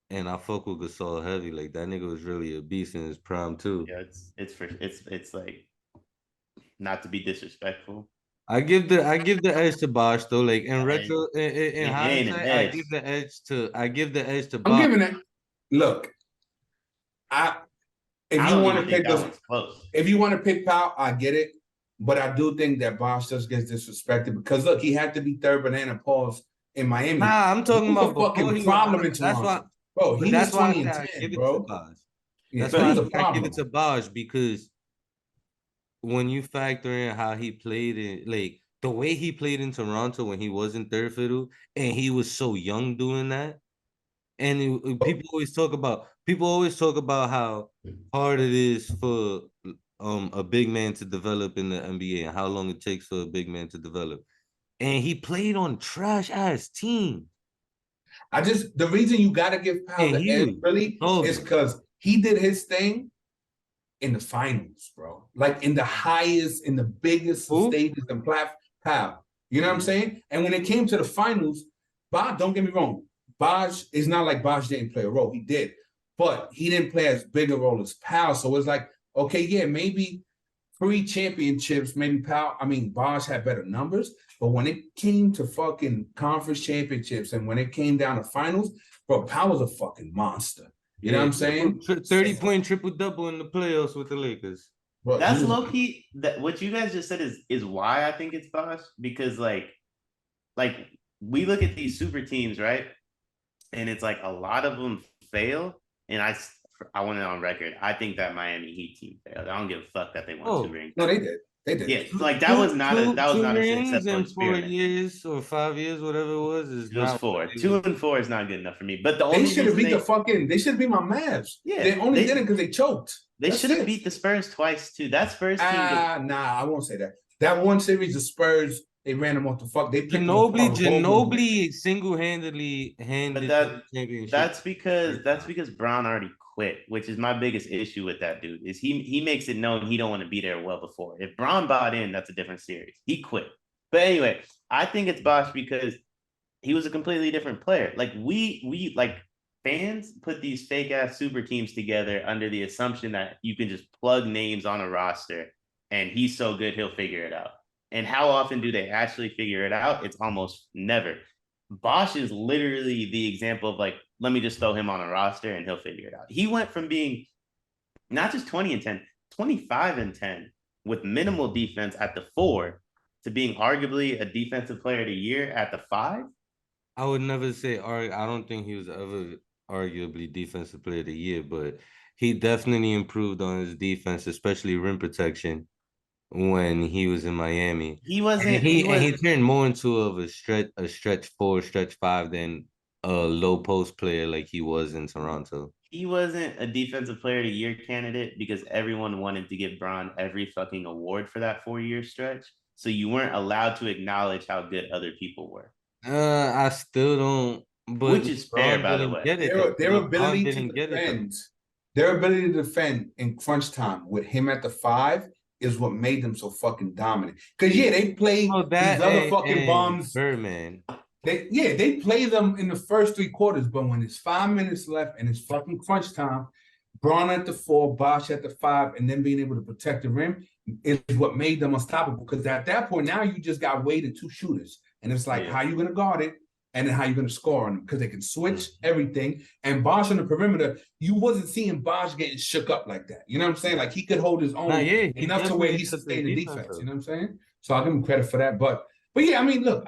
And I fuck with Gasol heavy. Like that nigga was really a beast in his prime too. Yeah, it's like not to be disrespectful. I give the edge to Bosh though. Like in retro, in hindsight, I give the edge to Bosh. I'm giving it. Look, if you want to pick Powell, I get it. But I do think that Bosh just gets disrespected because look, he had to be third banana pause in Miami. Nah, I'm talking about fucking problem in Toronto. That's why, bro. He was 20 and 10, bro. That's why I give it to Bosh because when you factor in how he played in, like the way he played in Toronto when he wasn't third fiddle, and he was so young doing that, and people always talk about how hard it is for a big man to develop in the NBA and how long it takes for a big man to develop, and he played on trash ass team. The reason you gotta give Powell the edge really is because he did his thing in the finals, bro. Like in the highest, in the biggest stages and Powell. You know what I'm saying? And when it came to the finals, Bosh, don't get me wrong, Bosh is not like Bosh didn't play a role. He did. But he didn't play as big a role as Powell. So it's like, okay, yeah, maybe 3 championships, maybe Bosh had better numbers. But when it came to fucking conference championships and when it came down to finals, bro, Powell was a fucking monster. You know what I'm saying? 30-point triple-double in the playoffs with the Lakers. Bro, that's low-key. What you guys just said is why I think it's Bosh. Because, like we look at these super teams, right? And it's like a lot of them fail. And I want it on record. I think that Miami Heat team failed. I don't give a fuck that they won 2 rings. No, they did. They did. Yeah, like that was not a successful experiment. 4 years or 5 years, whatever it was. It was 4. 2 and 4 is not good enough for me. But they should have beat they should have beat my Mavs. Yeah, they only did it because they choked. They should have beat the Spurs twice too. That Spurs team. Nah, I won't say that. That one series, the Spurs, they ran them off the fuck. They Ginobili single-handedly handed the championship. That's because Brown already quit, which is my biggest issue with that dude. Is he makes it known he don't want to be there well before. If Brown bought in, that's a different series. He quit. But anyway, I think it's Bosh because he was a completely different player. Like we like fans put these fake ass super teams together under the assumption that you can just plug names on a roster and he's so good he'll figure it out. And how often do they actually figure it out? It's almost never. Bosh is literally the example of like, let me just throw him on a roster and he'll figure it out. He went from being not just 20 and 10, 25 and 10 with minimal defense at the 4 to being arguably a defensive player of the year at the 5. I would never say I don't think he was ever arguably defensive player of the year, but he definitely improved on his defense, especially rim protection when he was in Miami. He wasn't. And he turned more into a stretch 4, stretch 5 than a low post player like he was in Toronto. He wasn't a defensive player of the year candidate because everyone wanted to give Bron every fucking award for that 4-year stretch. So you weren't allowed to acknowledge how good other people were. I still don't. But which is fair, by the way. Their ability to defend, their ability to defend in crunch time with him at the 5 is what made them so fucking dominant. Because they play these other fucking bums. Birdman. They play them in the first 3 quarters, but when it's 5 minutes left and it's fucking crunch time, Braun at the 4, Bosh at the 5, and then being able to protect the rim is what made them unstoppable. Because at that point, now you just got Wade and 2 shooters. And it's like, how you going to guard it? And then how you going to score on them? Because they can switch everything. And Bosh on the perimeter, you wasn't seeing Bosh getting shook up like that. You know what I'm saying? Like, he could hold his own enough to where he sustained the defense. You know what I'm saying? So I'll give him credit for that. But yeah, I mean, look,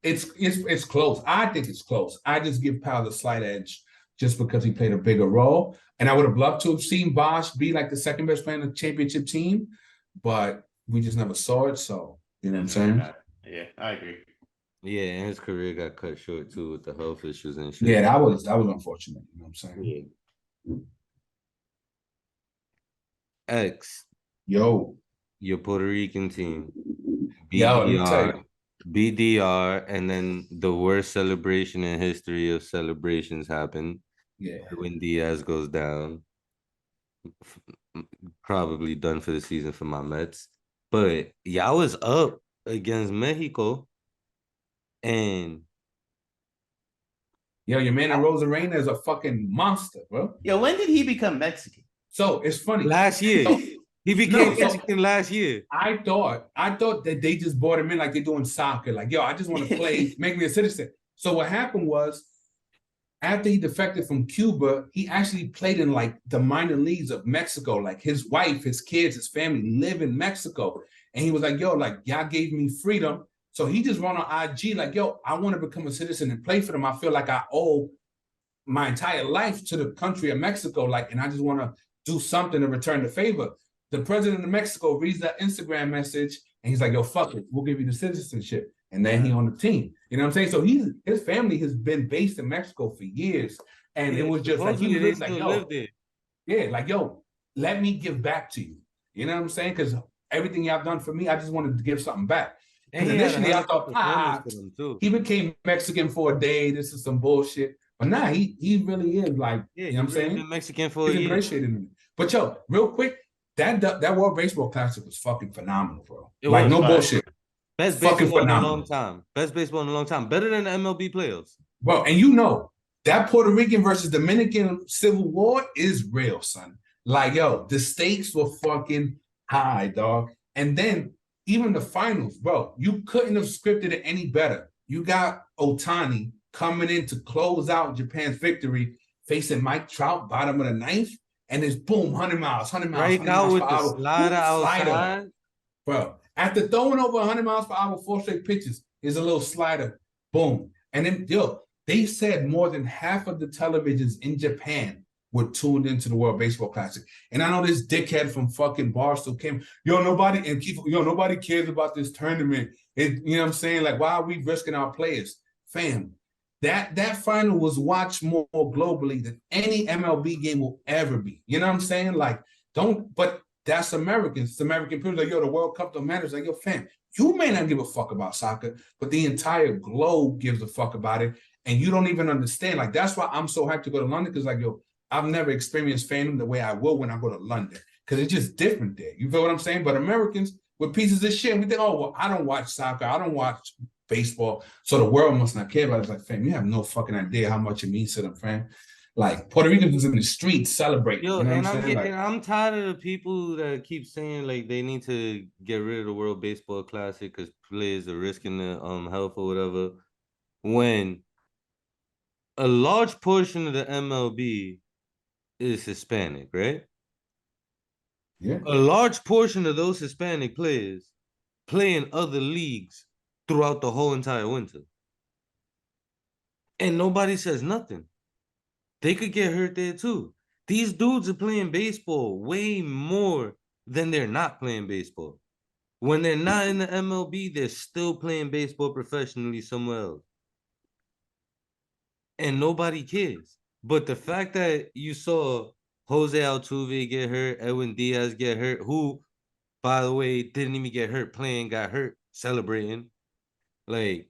it's close. I think it's close. I just give Powell the slight edge just because he played a bigger role. And I would have loved to have seen Bosh be like the second best player in the championship team, but we just never saw it. So, you know what I'm saying? Yeah, I agree. Yeah, and his career got cut short too with the health issues and shit. Yeah, that was unfortunate. You know what I'm saying? Yeah. X. Yo. Your Puerto Rican team. BDR, and then the worst celebration in history of celebrations happened. Yeah. When Diaz goes down. Probably done for the season for my Mets. But y'all was up against Mexico. And your man Rosarena is a fucking monster, bro. Yo, when did he become Mexican? So it's funny. Last year. He became Mexican last year. I thought that they just brought him in like they're doing soccer. Like, yo, I just want to play, make me a citizen. So what happened was, after he defected from Cuba, he actually played in like the minor leagues of Mexico. Like his wife, his kids, his family live in Mexico. And he was like, yo, like y'all gave me freedom. So he just went on IG like, yo, I want to become a citizen and play for them. I feel like I owe my entire life to the country of Mexico. Like, and I just want to do something to return the favor. The president of Mexico reads that Instagram message and he's like, yo, fuck it. We'll give you the citizenship. And then he on the team. You know what I'm saying? So his family has been based in Mexico for years. And it was just like, he was like, yo, like, yo, let me give back to you. You know what I'm saying? Because everything y'all done for me, I just wanted to give something back. And initially I thought, he became Mexican for a day. This is some bullshit. But nah, he really is like, you know what I'm saying? Been Mexican for a year. Appreciated him. But yo, real quick, that World Baseball Classic was fucking phenomenal, bro. Like, no bullshit. Best baseball in a long time. Best baseball in a long time. Better than the MLB playoffs. Bro, and you know, that Puerto Rican versus Dominican Civil War is real, son. Like, yo, the stakes were fucking high, dog. And then even the finals, bro, you couldn't have scripted it any better. You got Ohtani coming in to close out Japan's victory, facing Mike Trout, bottom of the 9th, and it's boom, 100 miles. Right now with the slider outside. Bro, after throwing over 100 miles per hour, 4 straight pitches, is a little slider, boom. And then, yo, they said more than half of the televisions in Japan were tuned into the World Baseball Classic. And I know this dickhead from fucking Barstool came, nobody cares about this tournament. You know what I'm saying? Like, why are we risking our players? Fam, that final was watched more globally than any MLB game will ever be. You know what I'm saying? Like, but that's Americans. It's American people like, yo, the World Cup don't matter. It's like, yo, fam, you may not give a fuck about soccer, but the entire globe gives a fuck about it. And you don't even understand. Like, that's why I'm so hyped to go to London, because, like, yo, I've never experienced fandom the way I will when I go to London, because it's just different there. You feel what I'm saying? But Americans, with pieces of shit. And we think, oh, well, I don't watch soccer. I don't watch baseball. So the world must not care about it. It's like, fam, you have no fucking idea how much it means to them, fam. Like Puerto Ricans in the streets celebrating. Yo, you know and what I'm saying? I'm tired of the people that keep saying like they need to get rid of the World Baseball Classic because players are risking their health or whatever. When a large portion of the MLB is Hispanic, right? Yeah. A large portion of those Hispanic players play in other leagues throughout the whole entire winter. And nobody says nothing. They could get hurt there too. These dudes are playing baseball way more than they're not playing baseball. When they're not in the MLB, they're still playing baseball professionally somewhere else. And nobody cares. But the fact that you saw Jose Altuve get hurt, Edwin Diaz get hurt, who, by the way, didn't even get hurt playing, got hurt celebrating. Like,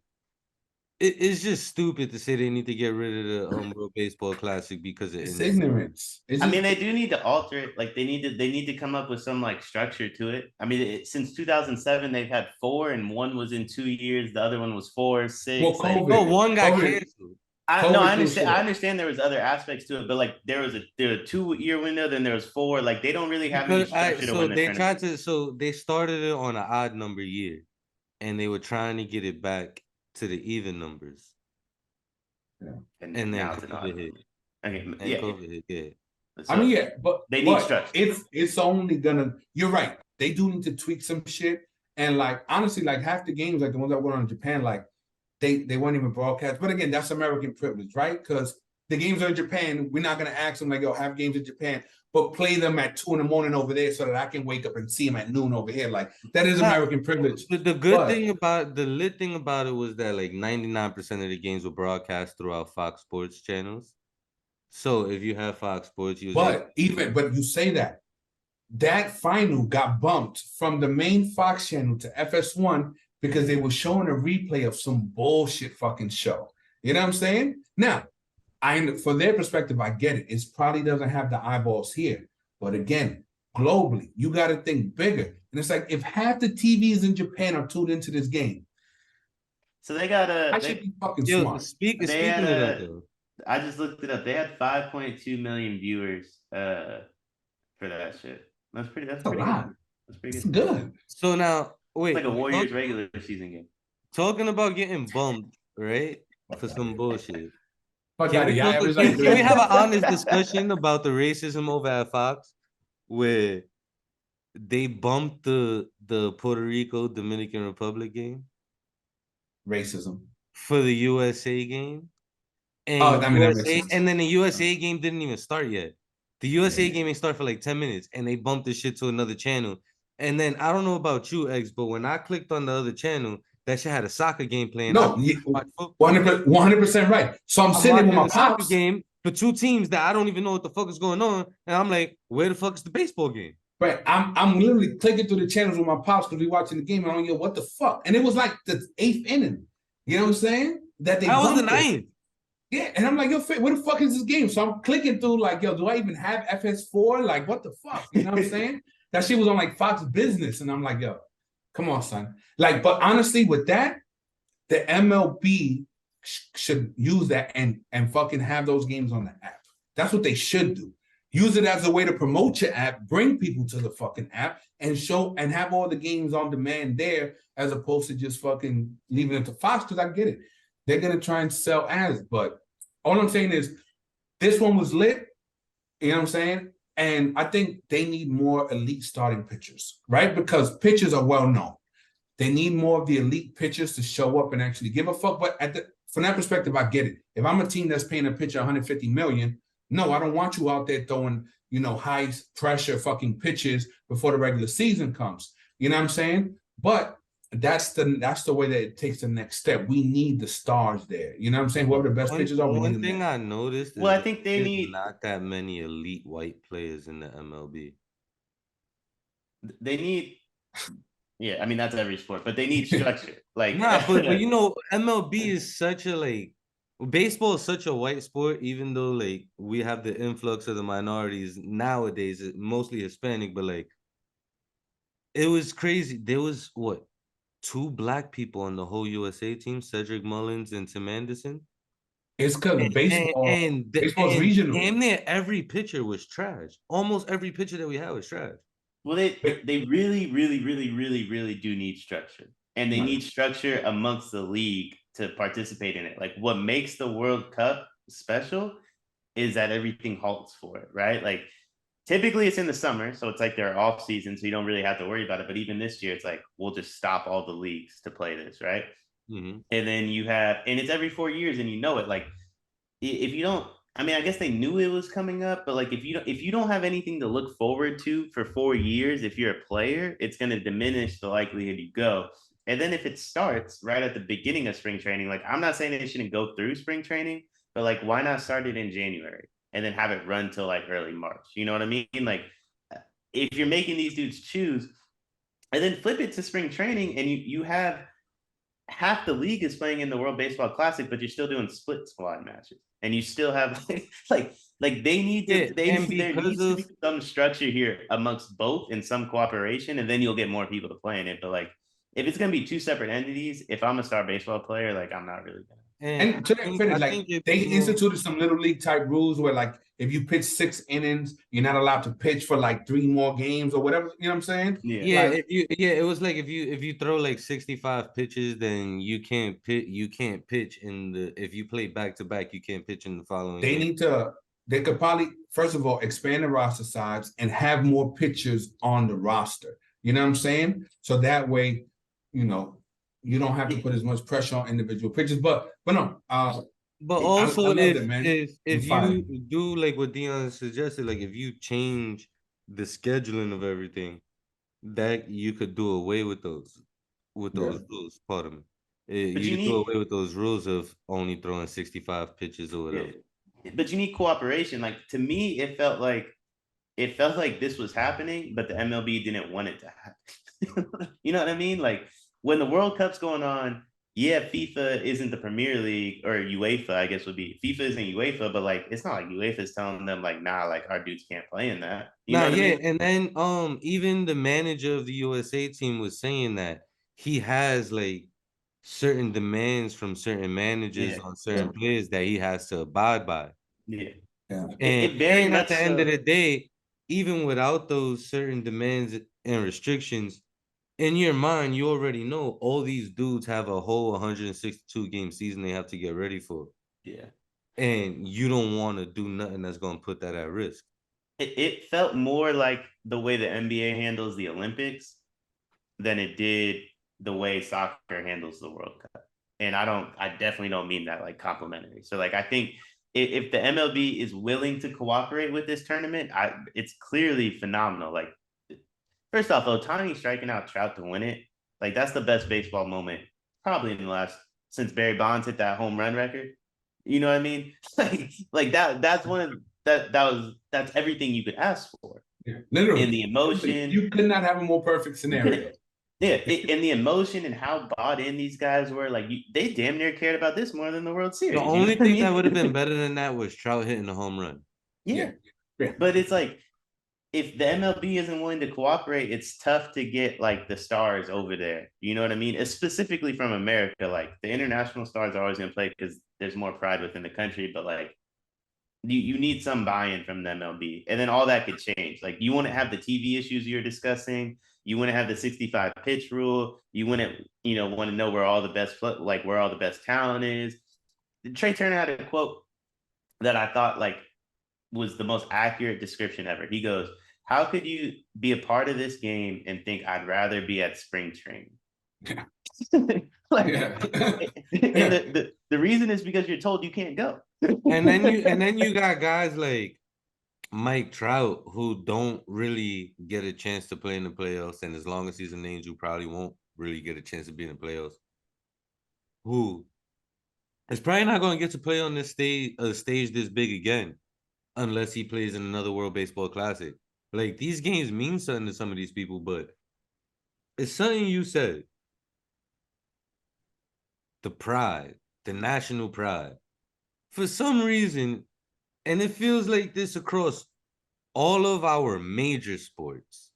it's just stupid to say they need to get rid of the World Baseball Classic because it's ignorance. I mean, they do need to alter it. Like they need to come up with some like structure to it. I mean, since 2007, they've had 4, and one was in 2 years. The other one was 4, 6. Well, COVID. Oh, one got canceled. I understand. I understand there was other aspects to it, but like there was a 2-year window, then there was 4. Like they don't really have any structure to win the tournament. So they started it on an odd number year, and they were trying to get it back to the even numbers. Yeah. And then now it's COVID hit. Okay, yeah. COVID hit, yeah. So, I mean, yeah, but they need structure. It's only gonna. You're right. They do need to tweak some shit, and like honestly, like half the games, like the ones that went on in Japan, like they weren't even broadcast. But again, that's American privilege, right? Because the games are in Japan. We're not gonna ask them like, yo, have games in Japan, but play them at 2 a.m. over there so that I can wake up and see them at noon over here. Like that is American privilege. The lit thing about it was that like 99% of the games were broadcast throughout Fox Sports channels. So if you have Fox Sports, but you say that final got bumped from the main Fox channel to FS1 because they were showing a replay of some bullshit fucking show. You know what I'm saying? Now, for their perspective, I get it. It probably doesn't have the eyeballs here. But again, globally, you got to think bigger. And it's like if half the TVs in Japan are tuned into this game, so they gotta. I should be fucking smart. Speaking of that, though, I just looked it up. They had 5.2 million viewers for that shit. That's pretty. That's pretty good. That's pretty good. So now, wait, it's like a Warriors regular season game. Talking about getting bumped, right, for some bullshit. Can we have an honest discussion about the racism over at Fox, where they bumped the Puerto Rico Dominican Republic game? Racism for the USA game. And and then the USA game didn't even start yet. The USA game ain't start for like 10 minutes, and they bumped this shit to another channel. And then I don't know about you, X, but when I clicked on the other channel, that shit had a soccer game playing. No, 100% right. So I'm sitting with my pops game for 2 teams that I don't even know what the fuck is going on, and I'm like, where the fuck is the baseball game? Right, I'm literally clicking through the channels with my pops because we watching the game. And I don't know what the fuck, and it was like the 8th inning. You know what I'm saying? That was the 9th. Yeah, and I'm like, yo, where the fuck is this game? So I'm clicking through like, yo, do I even have FS4? Like, what the fuck? You know what I'm saying? That shit was on like Fox Business, and I'm like, yo, come on, son. Like, but honestly, with that, the MLB should use that and fucking have those games on the app. That's what they should do. Use it as a way to promote your app, bring people to the fucking app, and show and have all the games on demand there, as opposed to just fucking leaving it to Fox. Because I get it, they're gonna try and sell ads, but all I'm saying is this one was lit. You know what I'm saying? And I think they need more elite starting pitchers, right? Because pitchers are well known. They need more of the elite pitchers to show up and actually give a fuck. But from that perspective, I get it. If I'm a team that's paying a pitcher $150 million, no, I don't want you out there throwing, high pressure fucking pitches before the regular season comes. You know what I'm saying? But that's the way that it takes the next step. We need the stars there. You know what I'm saying? Whoever the best pitchers are, we need them there. One thing I noticed is I think they need not that many elite white players in the MLB. They need, yeah, I mean that's every sport, but they need structure. Like, but MLB is such a baseball is such a white sport, even though we have the influx of the minorities nowadays, mostly Hispanic, but it was crazy. There was what, 2 black people on the whole USA team, Cedric Mullins and Tim Anderson. It's because of baseball. Baseball's And regional. damn near every pitcher was trash. Almost every pitcher that we had was trash. Well, they really, really, really, really, really do need structure, and they need structure amongst the league to participate in it. Like, what makes the World Cup special is that everything halts for it, right? Like, typically it's in the summer, so it's like they're off season, so you don't really have to worry about it. But even this year, it's like we'll just stop all the leagues to play this, right? Mm-hmm. And then you have, and it's every 4 years, and you know it. Like, if you don't, I mean, I guess they knew it was coming up, but like if you don't have anything to look forward to for 4 years, if you're a player, it's going to diminish the likelihood you go. And then if it starts right at the beginning of spring training, like I'm not saying they shouldn't go through spring training, but like why not start it in January and then have it run till like early March? You know what I mean? Like if you're making these dudes choose, and then flip it to spring training, and you have half the league is playing in the World Baseball Classic, but you're still doing split squad matches, and you still have like they need to. There needs to be some structure here amongst both and some cooperation, and then you'll get more people to play in it. But like, if it's gonna be 2 separate entities, if I'm a star baseball player, like I'm not really gonna. And to that credit, like they instituted some little league type rules where like if you pitch 6 innings, you're not allowed to pitch for like 3 more games or whatever. You know what I'm saying? Yeah. Like, it was like if you throw like 65 pitches, then you can't pitch. You can't pitch if you play back to back, you can't pitch in the following. They could probably first of all expand the roster size and have more pitchers on the roster. You know what I'm saying? So that way, you don't have to put as much pressure on individual pitchers, but no. But also, if you do like what Deion suggested, like if you change the scheduling of everything, that you could do away with those rules. Pardon me. You do away with those rules of only throwing 65 pitches or whatever. But you need cooperation. Like to me, it felt like this was happening, but the MLB didn't want it to happen. You know what I mean? Like when the World Cup's going on, yeah, FIFA isn't the Premier League, or UEFA, I guess would be. FIFA isn't UEFA, but like it's not like UEFA's telling them like, nah, like our dudes can't play in that. You know what I mean? And then even the manager of the USA team was saying that he has like certain demands from certain managers on certain players that he has to abide by. Yeah. And at the end of the day, even without those certain demands and restrictions, in your mind, you already know all these dudes have a whole 162 game season they have to get ready for. Yeah. And you don't want to do nothing that's going to put that at risk. It felt more like the way the NBA handles the Olympics than it did the way soccer handles the World Cup. And I definitely don't mean that like complimentary. So like, I think if the MLB is willing to cooperate with this tournament, it's clearly phenomenal. Like, first off, Ohtani striking out Trout to win it, like that's the best baseball moment probably in the last since Barry Bonds hit that home run record. You know what I mean? like that's one of that's everything you could ask for. Yeah, literally. In the emotion, you could not have a more perfect scenario. In the emotion and how bought in these guys were, like they damn near cared about this more than the World Series. The only thing that would have been better than that was Trout hitting a home run. Yeah. But it's like, if the MLB isn't willing to cooperate, it's tough to get like the stars over there. You know what I mean? It's specifically from America. Like the international stars are always going to play because there's more pride within the country. But like, you need some buy-in from the MLB, and then all that could change. Like you want to have the TV issues you're discussing. You want to have the 65 pitch rule. You want to know where all the best where all the best talent is. Trey Turner had a quote that I thought like was the most accurate description ever. He goes, "How could you be a part of this game and think I'd rather be at spring training?" The reason is because you're told you can't go. and then you got guys like Mike Trout who don't really get a chance to play in the playoffs, and as long as he's an Angel, probably won't really get a chance to be in the playoffs. Who is probably not going to get to play on this stage this big again, unless he plays in another World Baseball Classic. Like these games mean something to some of these people, but it's something you said. The pride, the national pride. For some reason, and it feels like this across all of our major sports,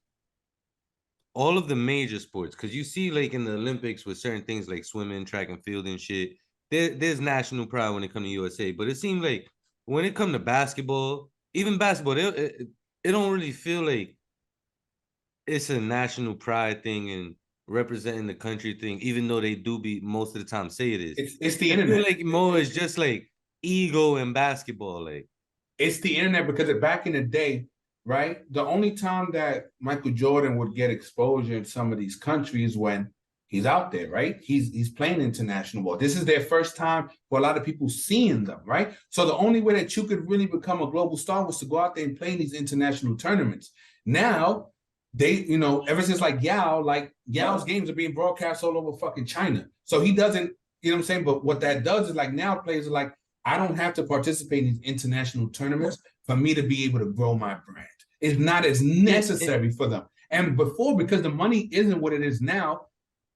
all of the major sports, because you see like in the Olympics with certain things like swimming, track and field and shit, there's national pride when it comes to USA. But it seems like when it comes to basketball, even basketball, it don't really feel like it's a national pride thing and representing the country thing, even though they do be most of the time say it is. It's the I internet. feel like more is just like ego in basketball. Like it's the internet because back in the day, right? The only time that Michael Jordan would get exposure in some of these countries when he's out there, right? He's playing international ball. This is their first time for a lot of people seeing them, right? So the only way that you could really become a global star was to go out there and play in these international tournaments. Now, they, ever since Yao's games are being broadcast all over fucking China. So he doesn't, you know what I'm saying? But what that does is like now players are like, I don't have to participate in these international tournaments for me to be able to grow my brand. It's not as necessary for them. And before, because the money isn't what it is now,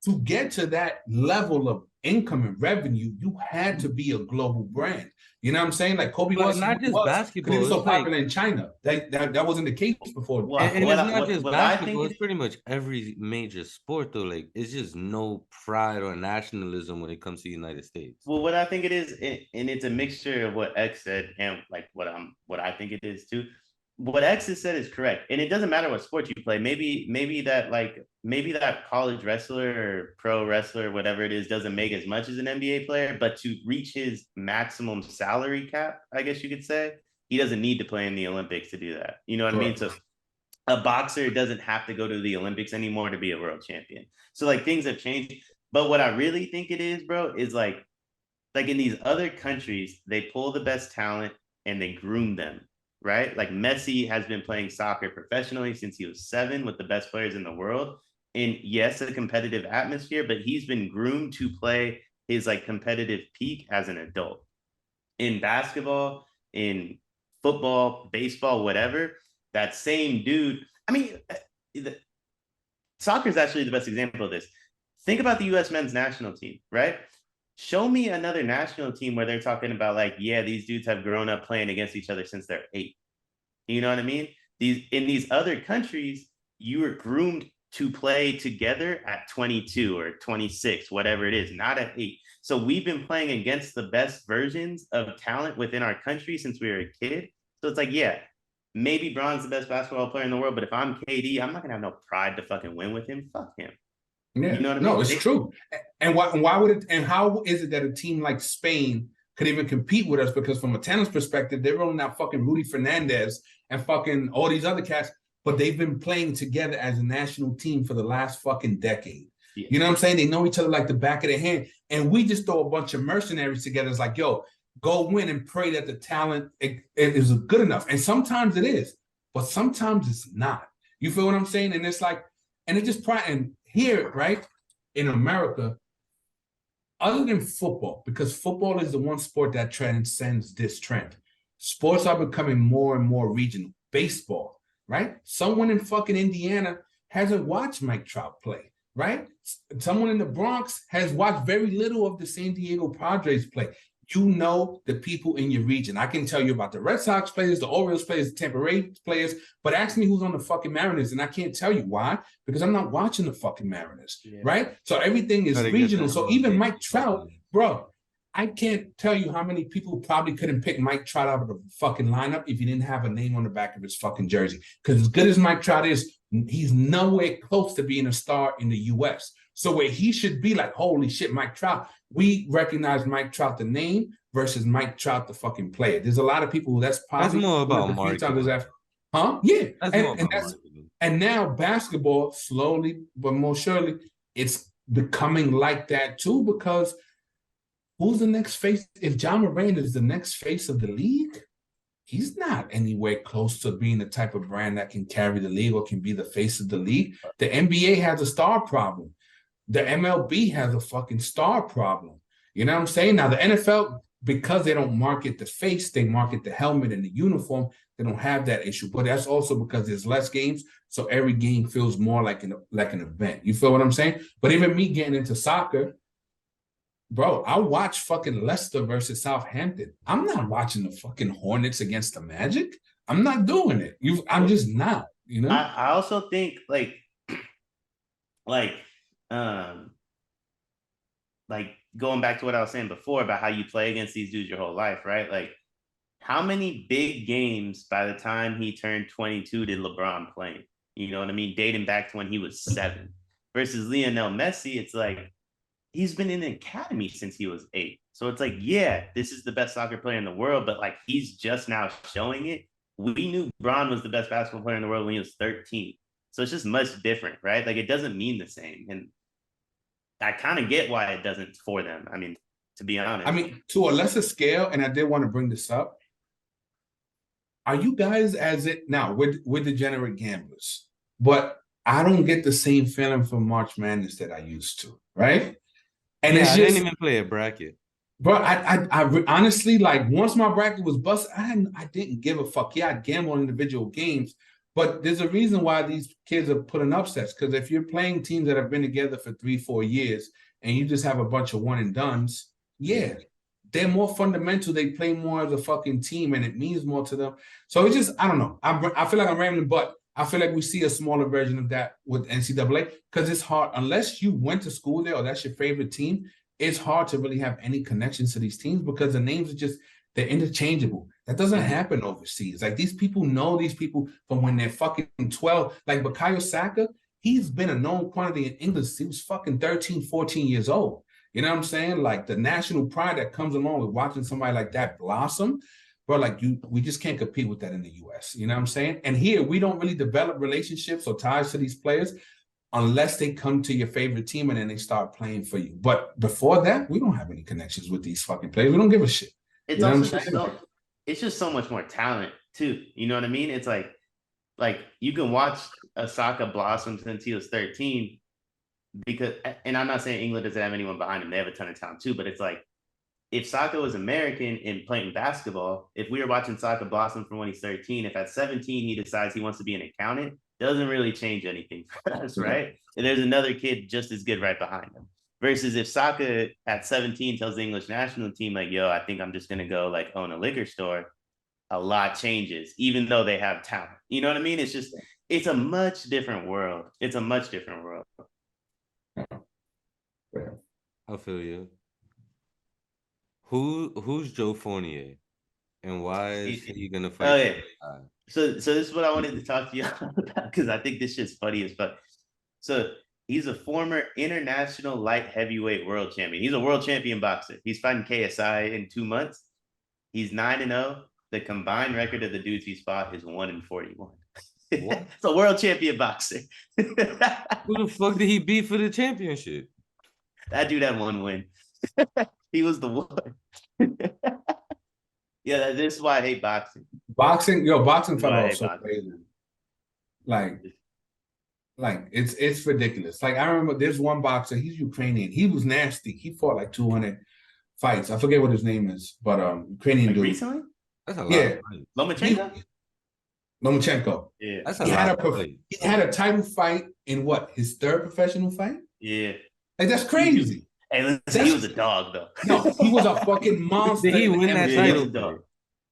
to get to that level of income and revenue, you had to be a global brand. You know what I'm saying? Like Kobe was not just basketball. He was so popular in China. That wasn't the case before. Well, and it's not just basketball. It's pretty much every major sport, though. Like it's just no pride or nationalism when it comes to the United States. Well, what I think it is, and it's a mixture of what X said and like what I think it is too. What X has said is correct, and it doesn't matter what sport you play. Maybe that college wrestler or pro wrestler, whatever it is, doesn't make as much as an NBA player, but to reach his maximum salary cap, I guess you could say, he doesn't need to play in the Olympics to do that. You know what I mean? So a boxer doesn't have to go to the Olympics anymore to be a world champion. So like things have changed. But what I really think it is, bro, is like in these other countries, they pull the best talent and they groom them. Right? Like Messi has been playing soccer professionally since he was 7 with the best players in the world. And yes, a competitive atmosphere, but he's been groomed to play his like competitive peak as an adult. In basketball, in football, baseball, whatever, that same dude, I mean, soccer is actually the best example of this. Think about the US men's national team, right? Show me another national team where they're talking about like, yeah, these dudes have grown up playing against each other since they're 8. You know what I mean? In these other countries, you were groomed to play together at 22 or 26, whatever it is, not at 8. So we've been playing against the best versions of talent within our country since we were a kid. So it's like, yeah, maybe Bron's the best basketball player in the world, but if I'm KD, I'm not gonna have no pride to fucking win with him. Fuck him. Yeah, you know what I mean? No, it's true. And why would it? And how is it that a team like Spain could even compete with us? Because from a tennis perspective, they're rolling out fucking Rudy Fernandez and fucking all these other cats, but they've been playing together as a national team for the last fucking decade. Yeah. You know what I'm saying? They know each other like the back of their hand, and we just throw a bunch of mercenaries together. It's like, yo, go win and pray that the talent is good enough. And sometimes it is, but sometimes it's not. You feel what I'm saying? And it's like, and it just and here, right, in America, other than football, because football is the one sport that transcends this trend, sports are becoming more and more regional. Baseball, right? Someone in fucking Indiana hasn't watched Mike Trout play, right? Someone in the Bronx has watched very little of the San Diego Padres play. You know the people in your region. I can tell you about the Red Sox players, the Orioles players, the Tampa Bay players, but ask me who's on the fucking Mariners, and I can't tell you why, because I'm not watching the fucking Mariners, right? So everything is regional. So even Mike Trout, bro, I can't tell you how many people probably couldn't pick Mike Trout out of the fucking lineup if he didn't have a name on the back of his fucking jersey. Because as good as Mike Trout is, he's nowhere close to being a star in the U.S. So where he should be like, holy shit, Mike Trout, we recognize Mike Trout the name versus Mike Trout the fucking player. There's a lot of people that's probably more about marketing. Yeah. And now basketball, slowly but more surely, it's becoming like that too, because who's the next face? If John Morant is the next face of the league, he's not anywhere close to being the type of brand that can carry the league or can be the face of the league. The NBA has a star problem. The MLB has a fucking star problem. You know what I'm saying? Now, the NFL, because they don't market the face, they market the helmet and the uniform, they don't have that issue. But that's also because there's less games, so every game feels more like an event. You feel what I'm saying? But even me getting into soccer, bro, I watch fucking Leicester versus Southampton. I'm not watching the fucking Hornets against the Magic. I'm not doing it. I'm just not, you know? I also think, like, like, like going back to what I was saying before about how you play against these dudes your whole life, right? Like, how many big games by the time he turned 22 did LeBron play? You know what I mean? Dating back to when he was 7. Versus Lionel Messi, it's like he's been in the academy since he was 8. So it's like, yeah, this is the best soccer player in the world, but like he's just now showing it. We knew LeBron was the best basketball player in the world when he was 13. So it's just much different, right? Like it doesn't mean the same. And I kind of get why it doesn't for them. I mean, to be honest. I mean, to a lesser scale, and I did want to bring this up. Are you guys as it now? We're degenerate gamblers, but I don't get the same feeling from March Madness that I used to, right? And it's I just, didn't even play a bracket. Bro, I honestly, like, once my bracket was busted, I didn't give a fuck. Yeah, I'd gamble on individual games, but there's a reason why these kids are putting upsets. Because if you're playing teams that have been together for 3-4 years and you just have a bunch of one and dones, yeah, they're more fundamental. They play more as a fucking team, and it means more to them. So it's just, I don't know. I feel like I'm rambling, but I feel like we see a smaller version of that with NCAA because it's hard. Unless you went to school there or that's your favorite team, it's hard to really have any connections to these teams because the names are just, they're interchangeable. That doesn't happen overseas. Like, these people know these people from when they're fucking 12. Like Bukayo Saka, he's been a known quantity in England since he was fucking 13, 14 years old. You know what I'm saying? Like, the national pride that comes along with watching somebody like that blossom, bro, like, we just can't compete with that in the US. You know what I'm saying? And here, we don't really develop relationships or ties to these players unless they come to your favorite team and then they start playing for you. But before that, we don't have any connections with these fucking players. We don't give a shit. It's also it's just so much more talent too. You know what I mean? It's like you can watch Osaka blossom since he was 13 because, and I'm not saying England doesn't have anyone behind him. They have a ton of talent too, but it's like, if Saka was American and playing basketball, if we were watching Saka blossom from when he's 13, if at 17 he decides he wants to be an accountant, doesn't really change anything for us, right? And there's another kid just as good right behind him. Versus if Saka at 17 tells the English national team, like, yo, I think I'm just going to go like own a liquor store, a lot changes, even though they have talent. You know what I mean? It's just, it's a much different world. It's a much different world. I feel you. Who's Joe Fournier, and why is he gonna fight? Oh yeah. So this is what I wanted to talk to you about because I think this shit's funny as fuck. So he's a former international light heavyweight world champion. He's a world champion boxer. He's fighting KSI in 2 months. He's 9-0. The combined record of the dudes he's fought is 1-41. It's a world champion boxer. Who the fuck did he beat for the championship? That dude had 1 win. He was the one. Yeah, this is why I hate boxing. Boxing fight is so crazy. Like it's ridiculous. Like, I remember there's one boxer, he's Ukrainian. He was nasty. He fought like 200 fights. I forget what his name is, but Ukrainian dude. Recently? That's a lot. Lomachenko? Yeah. That's He had a title fight in what? His 3rd professional fight? Yeah. Like, that's crazy. Hey, listen, he was a dog, though. No, he was a fucking monster. Did he win that title?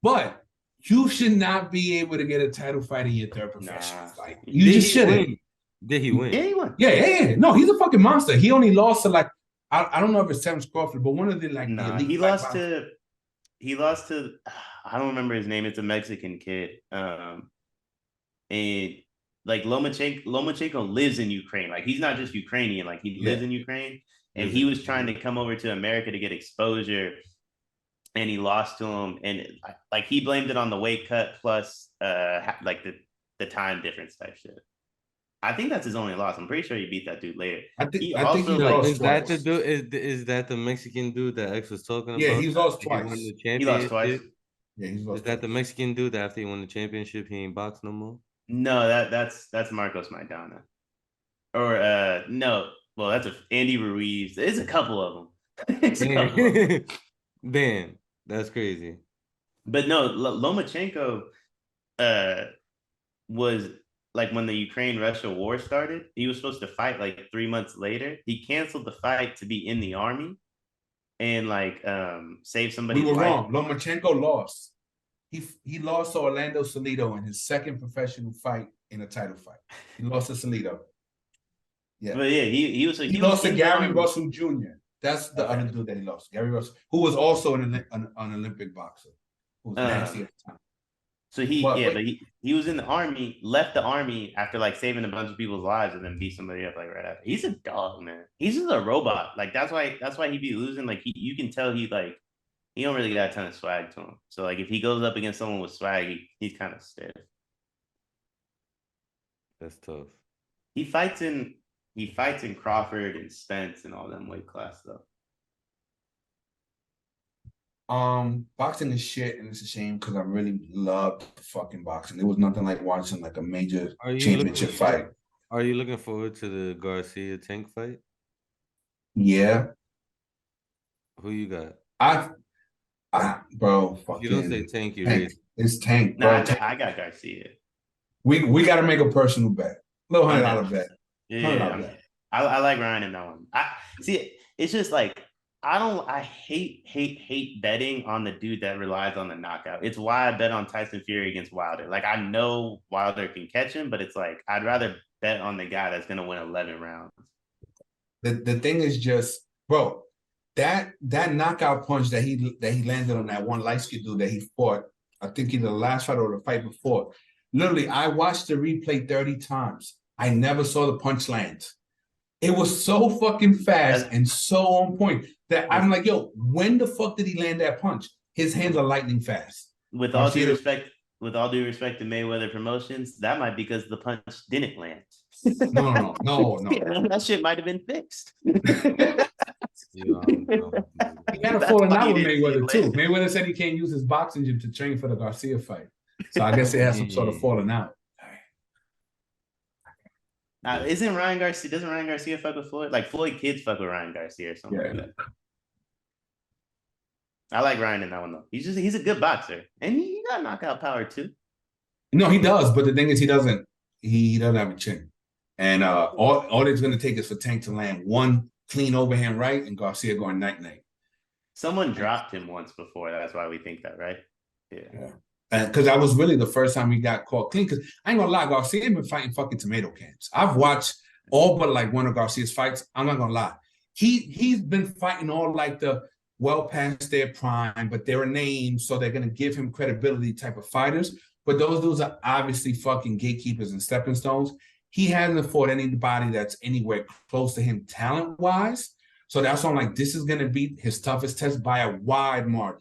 But you should not be able to get a title fight in your 3rd professional fight. You just shouldn't. Did he win? Yeah, he won. Yeah. No, he's a fucking monster. He only lost to like, I don't know if it's Terence Crawford, but one of the like. Nah, the he lost to. I don't remember his name. It's a Mexican kid. And like Lomachenko lives in Ukraine. Like, he's not just Ukrainian. Like, he lives in Ukraine. And he was trying to come over to America to get exposure, and he lost to him. And like, he blamed it on the weight cut plus like the time difference type shit. I think that's his only loss. I'm pretty sure he beat that dude later. I think he lost Is twice. that the dude? Is that the Mexican dude that X was talking about? Yeah, he's lost He twice. won the He lost twice. championship? Yeah, he's lost. Is that the Mexican dude that after he won the championship, he ain't boxed no more? No, that's Marcos Maidana. Or no, well, that's Andy Ruiz. There's a couple of them. Damn, that's crazy. But no, Lomachenko was like, when the Ukraine-Russia war started, he was supposed to fight like 3 months later. He canceled the fight to be in the army and like save somebody. We were wrong. Lomachenko lost. He lost to Orlando Salido in his 2nd professional fight in a title fight. He lost to Salido. Yeah. But yeah, he was. He lost to Gary Russell Jr. That's the other dude that he lost. Gary Russell, who was also an Olympic boxer, who was nasty at the time. So but he was in the army, left the army after like saving a bunch of people's lives, and then beat somebody up like right after. He's a dog, man. He's just a robot. Like that's why he be losing. Like you can tell he don't really got a ton of swag to him. So like if he goes up against someone with swag, he's kind of stiff. That's tough. He fights in Crawford and Spence and all them weight class though. Boxing is shit, and it's a shame because I really loved fucking boxing. There was nothing like watching like a major championship fight. Are you looking forward to the Garcia Tank fight? Yeah. Who you got? Bro, fucking. You don't say Tank, you race. It's Tank. Bro, Nah, I got Garcia. We got to make a personal bet. Little $100 bet. Yeah, I like Ryan in that one. It's just like I hate betting on the dude that relies on the knockout. It's why I bet on Tyson Fury against Wilder. Like I know Wilder can catch him, but it's like I'd rather bet on the guy that's gonna win 11 rounds. The thing is just, bro, that knockout punch that he landed on that one light-skinned dude that he fought, I think either the last fight or the fight before. Literally, I watched the replay 30 times. I never saw the punch land. It was so fucking fast and so on point that I'm like, yo, when the fuck did he land that punch? His hands are lightning fast. With all due respect to Mayweather Promotions, that might be because the punch didn't land. No. Yeah, that shit might have been fixed. He had a falling out with Mayweather too. Mayweather said he can't use his boxing gym to train for the Garcia fight. So I guess they had some sort of falling out. Doesn't Ryan Garcia fuck with Floyd? Like Floyd kids fuck with Ryan Garcia or something like that. I like Ryan in that one though. He's a good boxer. And he got knockout power too. No, he does, but the thing is he doesn't have a chin. And all it's gonna take is for Tank to land one clean overhand right and Garcia going night-night. Someone dropped him once before. That's why we think that, right? Yeah. Because that was really the first time he got caught clean. Because I ain't gonna lie, Garcia been fighting fucking tomato cans. I've watched all but like one of Garcia's fights. I'm not gonna lie. He's been fighting all like the well past their prime, but they're a name, so they're gonna give him credibility type of fighters. But those dudes are obviously fucking gatekeepers and stepping stones. He hasn't fought anybody that's anywhere close to him talent-wise. So that's why I'm like, this is gonna be his toughest test by a wide margin.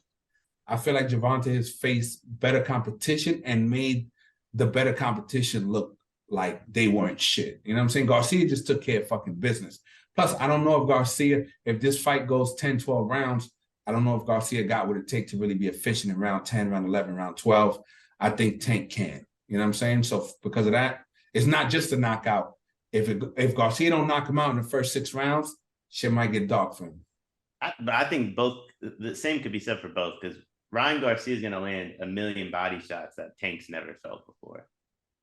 I feel like Gervonta has faced better competition and made the better competition look like they weren't shit. You know what I'm saying? Garcia just took care of fucking business. Plus, I don't know if this fight goes 10, 12 rounds, I don't know if Garcia got what it takes to really be efficient in round 10, round 11, round 12. I think Tank can. You know what I'm saying? So because of that, it's not just a knockout. If Garcia don't knock him out in the first 6 rounds, shit might get dark for him. But I think the same could be said for both because Ryan Garcia is going to land a million body shots that Tank's never felt before.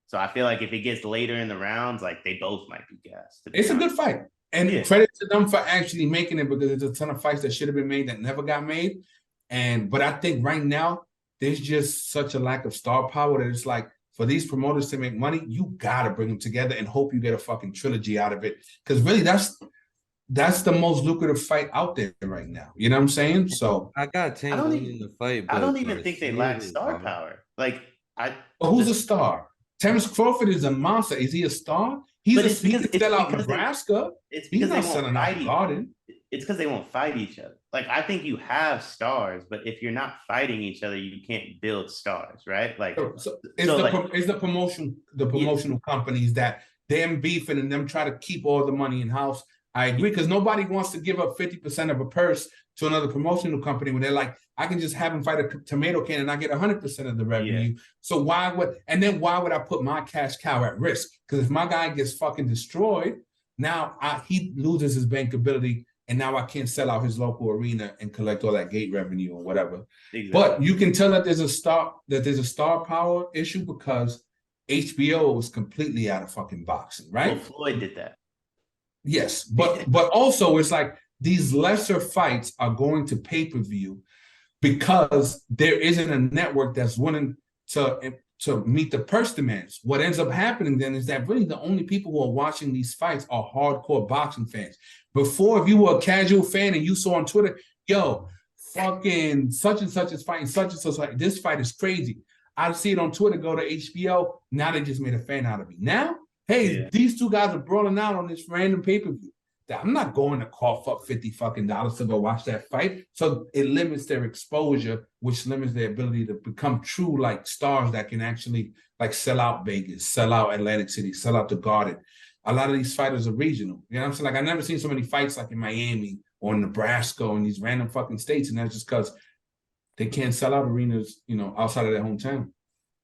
So I feel like if it gets later in the rounds, like they both might be gassed. It's a good fight. And credit to them for actually making it because there's a ton of fights that should have been made that never got made. But I think right now, there's just such a lack of star power that it's like for these promoters to make money, you got to bring them together and hope you get a fucking trilogy out of it. Because really, that's the most lucrative fight out there right now. You know what I'm saying? So I got Tank in the fight. I don't even think they lack star power. Like who's a star? Terrence Crawford is a monster. Is he a star? He can sell out Nebraska. He's not selling out Garden. It's because they won't fight each other. Like I think you have stars, but if you're not fighting each other, you can't build stars, right? Like it's the promotional companies that them beefing and them try to keep all the money in house. I agree because nobody wants to give up 50% of a purse to another promotional company when they're like, I can just have him fight a tomato can and I get 100% of the revenue. Yeah. So why would I put my cash cow at risk? Because if my guy gets fucking destroyed, now he loses his bankability and now I can't sell out his local arena and collect all that gate revenue or whatever. Exactly. But you can tell that there's a star power issue because HBO was completely out of fucking boxing, right? Well, Floyd did that. Yes, but also it's like these lesser fights are going to pay-per-view because there isn't a network that's willing to to meet the purse demands. What ends up happening then is that really the only people who are watching these fights are hardcore boxing fans. Before, if you were a casual fan and you saw on Twitter, yo, fucking such and such is fighting such and such, like, this fight is crazy. I see it on Twitter, go to HBO. Now they just made a fan out of me. Now, hey, these two guys are brawling out on this random pay-per-view. I'm not going to cough up $50 fucking to go watch that fight. So it limits their exposure, which limits their ability to become true like stars that can actually like sell out Vegas, sell out Atlantic City, sell out the Garden. A lot of these fighters are regional. You know what I'm saying? Like, I've never seen so many fights like in Miami or Nebraska or in these random fucking states, and that's just because they can't sell out arenas, you know, outside of their hometown.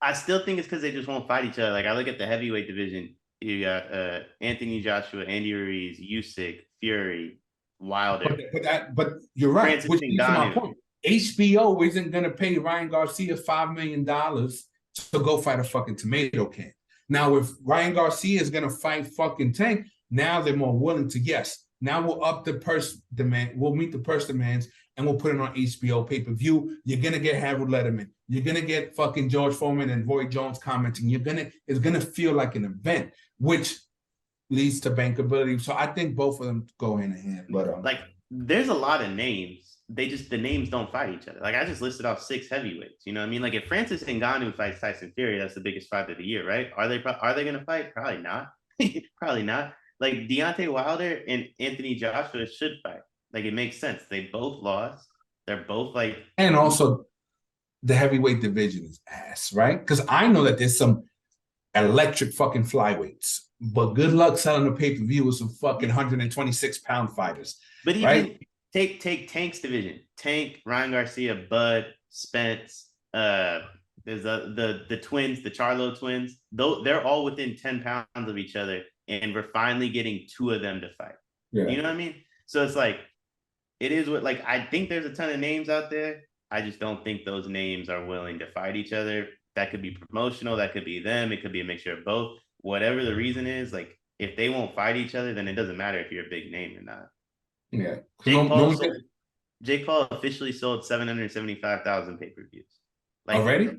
I still think it's because they just won't fight each other. Like, I look at the heavyweight division. You got Anthony Joshua, Andy Ruiz, Usyk, Fury, Wilder. But you're right. Francis Which leads to my Ngannou. point. HBO isn't going to pay Ryan Garcia $5 million to go fight a fucking tomato can. Now, if Ryan Garcia is going to fight fucking Tank, now they're more willing to, yes. Now we'll up the purse demand. We'll meet the purse demands and we'll put it on HBO pay-per-view. You're going to get Harold Letterman. You're going to get fucking George Foreman and Roy Jones commenting. It's going to feel like an event, which leads to bankability. So I think both of them go hand in hand. But like, there's a lot of names. The names don't fight each other. Like, I just listed off 6 heavyweights. You know what I mean? Like, if Francis Ngannou fights Tyson Fury, that's the biggest fight of the year, right? Are they going to fight? Probably not. Probably not. Like, Deontay Wilder and Anthony Joshua should fight. Like, it makes sense. They both lost. They're both like, and also the heavyweight division is ass, right? Because I know that there's some electric fucking flyweights, but good luck selling a pay-per-view with some fucking 126-pound fighters. But even right? take Tank's division. Tank, Ryan Garcia, Bud, Spence, there's the twins, the Charlo twins. Though they're all within 10 pounds of each other, and we're finally getting 2 of them to fight. Yeah. You know what I mean? So it's like, it is what, like, I think there's a ton of names out there. I just don't think those names are willing to fight each other. That could be promotional. That could be them. It could be a mixture of both. Whatever the reason is, like, if they won't fight each other, then it doesn't matter if you're a big name or not. Yeah. Jake Paul officially sold 775,000 pay-per-views. Like, already?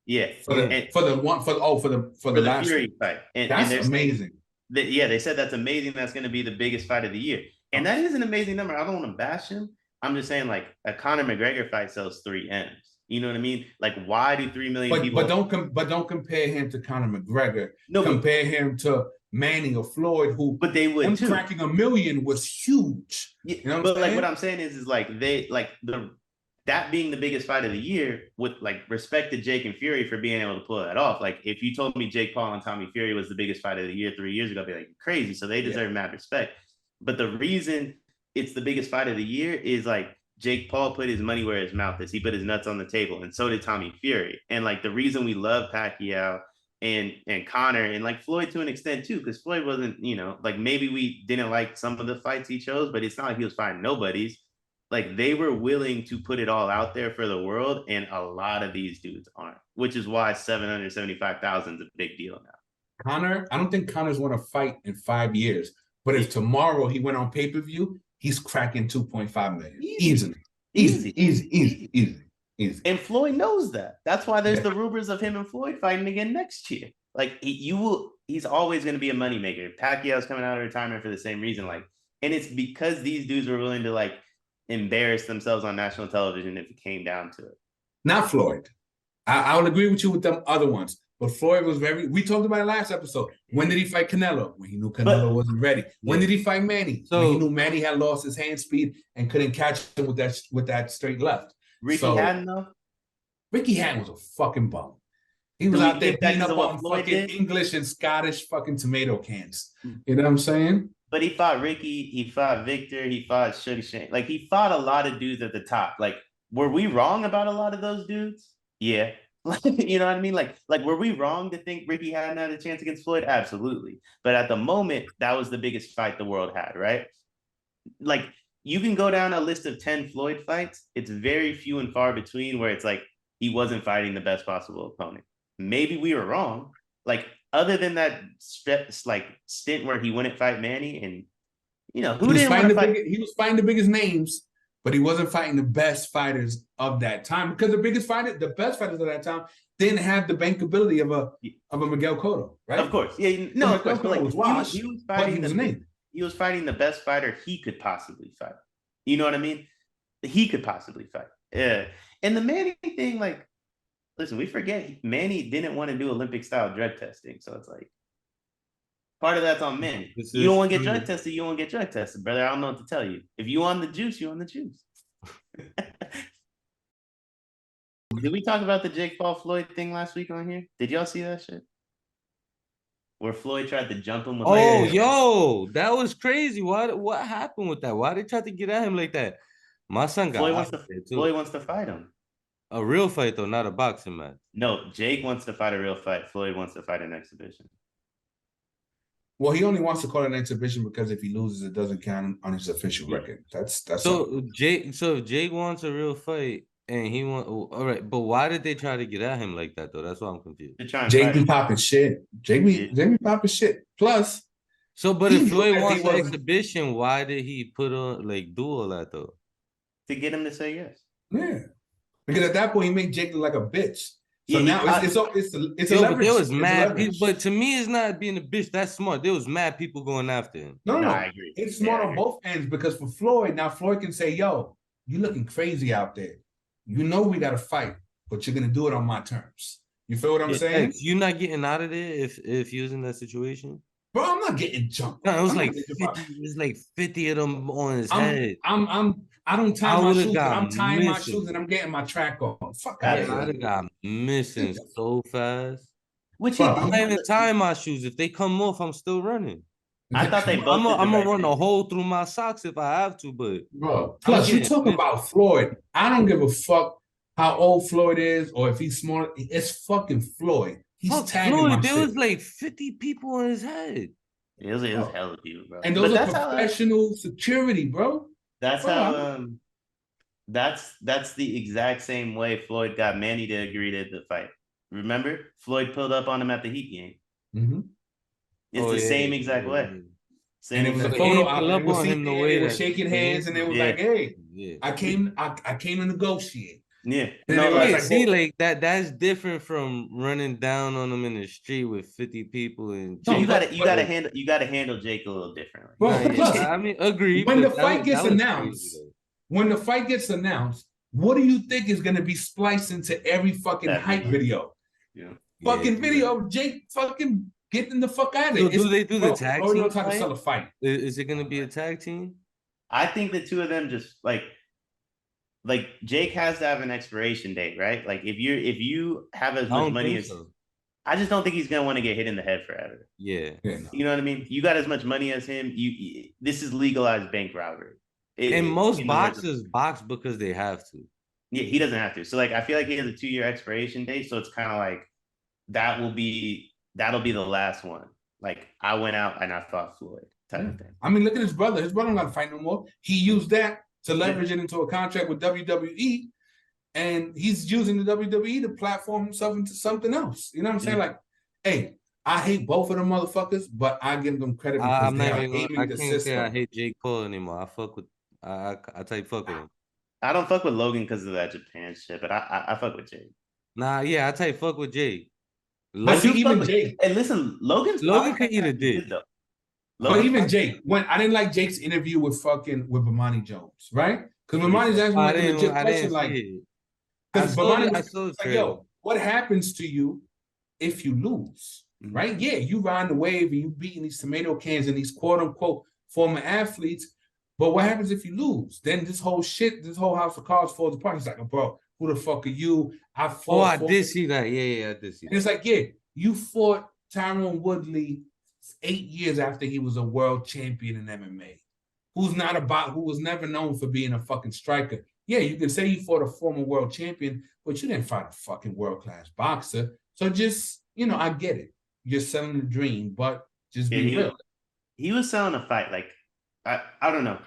Yeah. For the last Fury fight. That's amazing. They said that's amazing. That's going to be the biggest fight of the year. And that is an amazing number. I don't want to bash him. I'm just saying, like, a Conor McGregor fight sells 3 M's. You know what I mean? Like, why do 3 million people? But don't compare him to Conor McGregor. No, compare him to Manny or Floyd, who. But they would too. Cracking 1 million was huge. Yeah, you know what I'm saying is like they like that being the biggest fight of the year, with like respect to Jake and Fury for being able to pull that off. Like, if you told me Jake Paul and Tommy Fury was the biggest fight of the year 3 years ago, I'd be like, crazy. So they deserve mad respect. But the reason it's the biggest fight of the year is, like, Jake Paul put his money where his mouth is. He put his nuts on the table, and so did Tommy Fury. And, like, the reason we love Pacquiao and Conor and, like, Floyd to an extent too, because Floyd wasn't, you know, like, maybe we didn't like some of the fights he chose, but it's not like he was fighting nobodies. Like, they were willing to put it all out there for the world, and a lot of these dudes aren't, which is why 775,000 is a big deal now. Conor, I don't think Conor's won a fight in 5 years, but if tomorrow he went on pay-per-view, he's cracking 2.5 million. Easy. And Floyd knows that. That's why there's the rumors of him and Floyd fighting again next year. Like, he's always going to be a moneymaker. Pacquiao's coming out of retirement for the same reason. Like, and it's because these dudes were willing to, like, embarrass themselves on national television if it came down to it. Not Floyd. I would agree with you with them other ones. But Floyd was we talked about it last episode. When did he fight Canelo? When he knew Canelo wasn't ready. When did he fight Manny? When he knew Manny had lost his hand speed and couldn't catch him with that straight left. Ricky Hatton, though? Ricky Hatton was a fucking bum. He was out there beating up on fucking English and Scottish fucking tomato cans. You know what I'm saying? But he fought Ricky, he fought Victor, he fought Sugar Shane. Like, he fought a lot of dudes at the top. Like, were we wrong about a lot of those dudes? Yeah. You know what I mean? Like, were we wrong to think Ricky hadn't had a chance against Floyd? Absolutely. But at the moment, that was the biggest fight the world had, right? Like, you can go down a list of 10 Floyd fights. It's very few and far between where it's like he wasn't fighting the best possible opponent. Maybe we were wrong. Like, other than that stint where he wouldn't fight Manny, and, you know, who didn't want to fight? He was fighting the biggest names, but he wasn't fighting the best fighters of that time because the best fighters of that time didn't have the bankability of a Miguel Cotto, right? Of course, yeah, no, of course. But like, was washed, he was fighting he was fighting the best fighter he could possibly fight. You know what I mean? He could possibly fight. Yeah, and the Manny thing, like, listen, we forget Manny didn't want to do Olympic style drug testing, so it's like part of that's on Manny. You don't want to get drug tested, you don't want to get drug tested, brother. I don't know what to tell you. If you on the juice, you on the juice. Did we talk about the Jake Paul Floyd thing last week on here? Did y'all see that shit? Where Floyd tried to jump him with yo, that was crazy. What happened with that? Why they tried to get at him like that? My son got Floyd wants to fight him. A real fight though, not a boxing match. No, Jake wants to fight a real fight. Floyd wants to fight an exhibition. Well, he only wants to call it an exhibition because if he loses, it doesn't count on his official record. That's so Jake. So if Jake wants a real fight and he want, all right, but why did they try to get at him like that though? That's why I'm confused. Jake be popping shit. Jake be popping shit. Plus, so but if Floyd wants an exhibition, why did he put on do all that though? To get him to say yes. Yeah, because at that point he made Jake look like a bitch. So now it's a leverage. There was mad people, but to me, it's not being a bitch. That's smart. There was mad people going after him. No, I agree. It's smart on both ends because for Floyd, now Floyd can say, "Yo, you looking crazy out there. You know we got to fight, but you're gonna do it on my terms." You feel what I'm saying? You're not getting out of there if you're in that situation. Bro, I'm not getting jumped. No, it was like 50. It was like 50 of them on his head. I don't tie my shoes. I'm tying my shoes and I'm getting my track on. Fuck that. I'd have got missing so fast. I'm not even tying my shoes. If they come off, I'm still running. I thought they both. I'm gonna run a hole through my socks if I have to, but bro. Plus, you talk about Floyd. I don't give a fuck how old Floyd is or if he's smart. It's fucking Floyd. He's tagging Floyd. My there shit. Was like 50 people on his head. It was hella people, bro. And those are professional security, bro. That's how. That's the exact same way Floyd got Manny to agree to the fight. Remember, Floyd pulled up on him at the Heat game. Mm-hmm. It's the same exact way. And it was a photo op on him the way they were shaking hands, and it was like, "Hey, I came to negotiate." Yeah, like that's different from running down on them in the street with 50 people and you gotta handle Jake a little differently. Well, plus, I mean, agree. When the fight gets announced, what do you think is gonna be spliced into every fucking hype video? Fucking video of Jake fucking getting the fuck out of it. So do they do the tag team? Trying to sell a fight. Is it gonna be a tag team? I think the two of them just like Jake has to have an expiration date, right? Like if you have as much money as I just don't think he's gonna want to get hit in the head forever. Yeah. You know what I mean? You got as much money as him. This is legalized bank robbery. And most boxers box because they have to. Yeah, he doesn't have to. So like I feel like he has a 2-year expiration date. So it's kind of like that'll be the last one. Like I went out and I fought Floyd type of thing. I mean, look at his brother. His brother not fight no more. He used that to leverage it into a contract with WWE, and he's using the WWE to platform himself into something else. You know what I'm saying? Like, hey, I hate both of them motherfuckers, but I give them credit because they are aiming the system. I hate Jake Paul anymore. I tell you, fuck with him. I don't fuck with Logan because of that Japan shit, but I fuck with Jake. Nah, yeah, I tell you, fuck with Jake. Jake. Hey, listen, Logan could eat a dick. But even Jake, when I didn't like Jake's interview with Bomani Jones, right? Because Bomani's asking a legit question like, because Bomani was like, "Yo, what happens to you if you lose?" Mm-hmm. Right? Yeah, you riding the wave and you beating these tomato cans and these quote unquote former athletes, but what happens if you lose? Then this whole house of cards falls apart. He's like, "Oh, bro, who the fuck are you?" I did see that. Yeah, I did see that. And it's like, yeah, you fought Tyron Woodley 8 years after he was a world champion in MMA, who was never known for being a fucking striker. Yeah, you can say you fought a former world champion, but you didn't fight a fucking world-class boxer. So just, I get it. You're selling the dream, but just be real. He was selling a fight. Like, I don't know.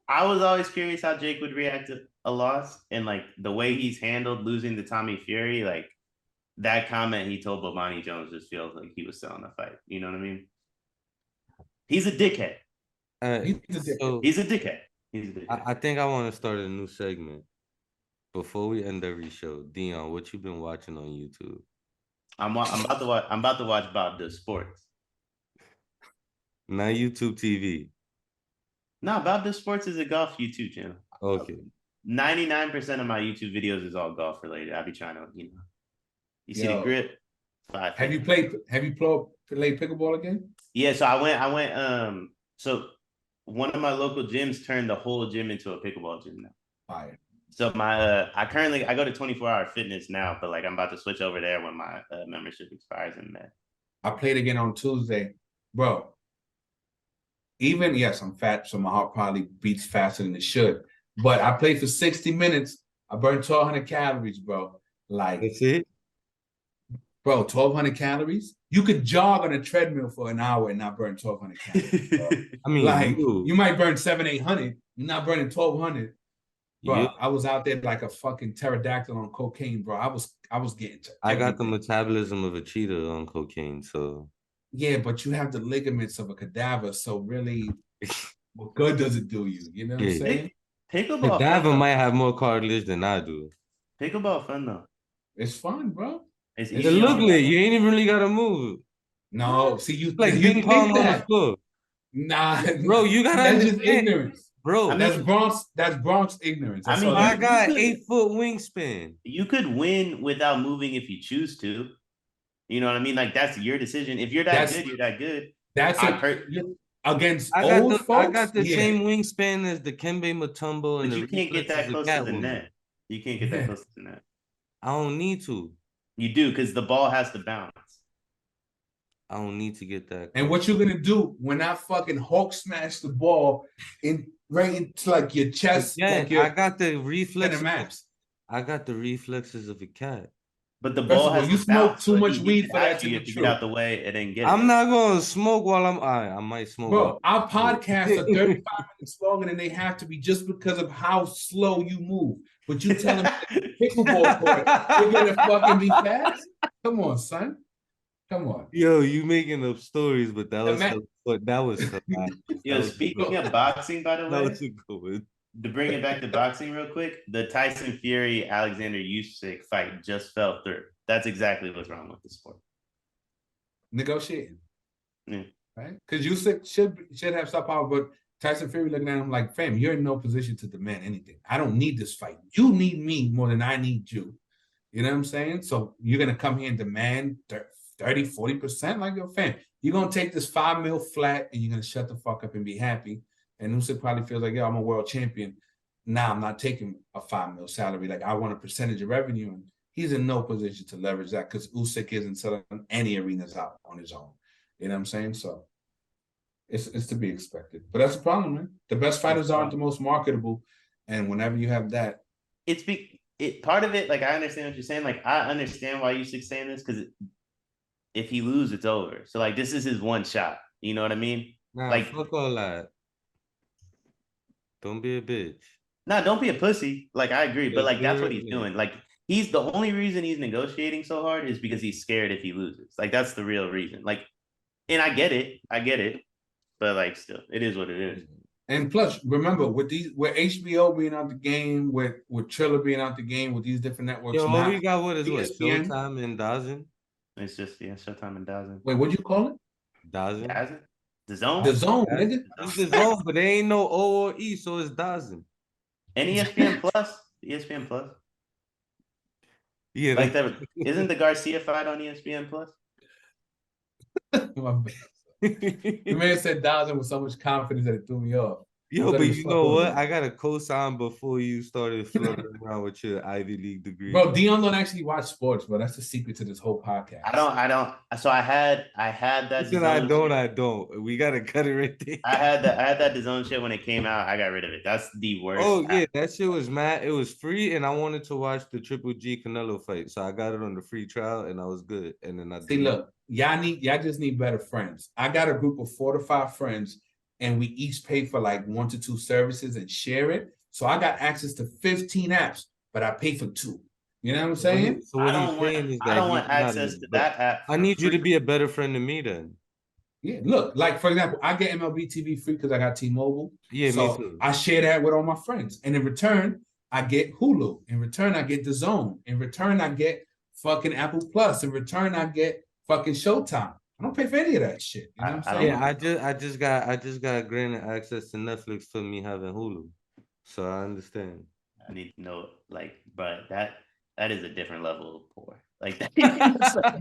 I was always curious how Jake would react to a loss, and like the way he's handled losing to Tommy Fury, like that comment he told Bomani Jones just feels like he was selling a fight. You know what I mean? He's a dickhead. He's a dickhead. He's a good guy. I think I want to start a new segment. Before we end every show, Deion, what you been watching on YouTube? I'm about to watch. I'm about to watch about the sports. Not YouTube TV. No, about the sports is a golf YouTube channel. Okay. 99% of my YouTube videos is all golf related. I be trying to, you see the grip. Have you played pickleball again? Yeah, so I went. So one of my local gyms turned the whole gym into a pickleball gym now. Fire. So I go to 24-hour fitness now, but like I'm about to switch over there when my membership expires in May. I played again on Tuesday, bro. Yes, I'm fat, so my heart probably beats faster than it should. But I played for 60 minutes. I burned 1,200 calories, bro. Like, that's it, bro. 1,200 calories. You could jog on a treadmill for an hour and not burn 1,200 calories. Bro. I mean, like you might burn 700-800. You're not burning 1,200. Bro, yeah. I was out there like a fucking pterodactyl on cocaine, bro. I was getting. I got the metabolism of a cheetah on cocaine, so. Yeah, but you have the ligaments of a cadaver, so really, what good does it do you? You know what I'm saying? Pickleball. Cadaver might have more cartilage than I do. Pickleball fun though. It's fun, bro. It's it look lit. You ain't even really gotta move. No, see you like you ping pong on the floor. Nah, bro, you gotta that's understand. Just ignorance. Bro, that's Bronx ignorance. I mean, I got 8-foot wingspan. You could win without moving if you choose to. You know what I mean? Like that's your decision. If you're good, you're that good. That's against old folks. I got the same wingspan as the Kembe Mutombo, but and you can't get that close to the net. You can't get that close to the net. I don't need to. You do because the ball has to bounce. I don't need to get that close. And what you're gonna do when I fucking Hulk smash the ball right into like your chest? Yeah, like I got the reflexes. Maps. I got the reflexes of a cat. But the ball has you smoke bounce, too much weed for that to be true. Get out the way and then get I'm not gonna smoke while I might smoke. Bro, our podcasts are 35 minutes longer than they have to be just because of how slow you move. But you tell them pickleball court, you're gonna fucking be fast? Come on, son. Come on. Yo, you making up stories, but that was Yo, speaking of boxing, by the way, that was a good one. To bring it back to boxing real quick, the Tyson Fury Alexander Usyk fight just fell through. That's exactly what's wrong with the sport. Negotiating, right? Because Usyk should have star power, but Tyson Fury looking at him like, fam, you're in no position to demand anything. I don't need this fight. You need me more than I need you. You know what I'm saying? So you're gonna come here and demand 30, 40%? Like, yo, fam, you're gonna take this $5 million flat and you're gonna shut the fuck up and be happy. And Usyk probably feels like, yo, I'm a world champion. Now I'm not taking a $5 million salary. Like, I want a percentage of revenue. And he's in no position to leverage that because Usyk isn't selling any arenas out on his own. You know what I'm saying? So it's to be expected. But that's the problem, man. The best fighters aren't the most marketable. And whenever you have that. Part of it, like, I understand what you're saying. Like, I understand why Usyk's saying this because if he loses, it's over. So, like, this is his one shot. You know what I mean? Nah, like, fuck all that. Don't be a bitch. Nah, don't be a pussy. Like, I agree. But, like, that's what he's doing. Like, he's the only reason he's negotiating so hard is because he's scared if he loses. Like, that's the real reason. Like, and I get it. But, like, still, it is what it is. And plus, remember, with HBO being out the game, with Triller being out the game, with these different networks. Yo, what we got? What is ESPN? Showtime and Dazn? It's just, Showtime and Dazn. Wait, what'd you call it? Dazn? The Zone? The Zone, nigga. It's the Zone, but there ain't no O or E, so it's Dazn. And ESPN Plus? ESPN Plus? Yeah. Like that, isn't the Garcia fight on ESPN Plus? The man said Dawson with so much confidence that it threw me off. Yo, but you know what? I got a cosign before you started flirting around with your Ivy League degree. Bro, Deion don't actually watch sports, bro. That's the secret to this whole podcast. I don't. So I had that. Listen, I don't. We gotta cut it right there. I had that DAZN shit when it came out. I got rid of it. That's the worst. Oh yeah, that shit was mad. It was free, and I wanted to watch the Triple G Canelo fight, so I got it on the free trial, and I was good. And then look, y'all just need better friends. I got a group of 4 to 5 friends. And we each pay for like 1 to 2 services and share it. So I got access to 15 apps, but I pay for 2. You know what I'm saying? So what I don't want access to that app. I need you to be a better friend to me then. Yeah, look, like for example, I get MLB TV free because I got T-Mobile. Yeah, so me too. I share that with all my friends, and in return, I get Hulu. In return, I get DAZN. In return, I get fucking Apple Plus. In return, I get fucking Showtime. I don't pay for any of that shit. You know what I'm saying? Yeah, I just got granted access to Netflix for me having Hulu, so I understand. I need to know, like, but that is a different level of poor. Like that.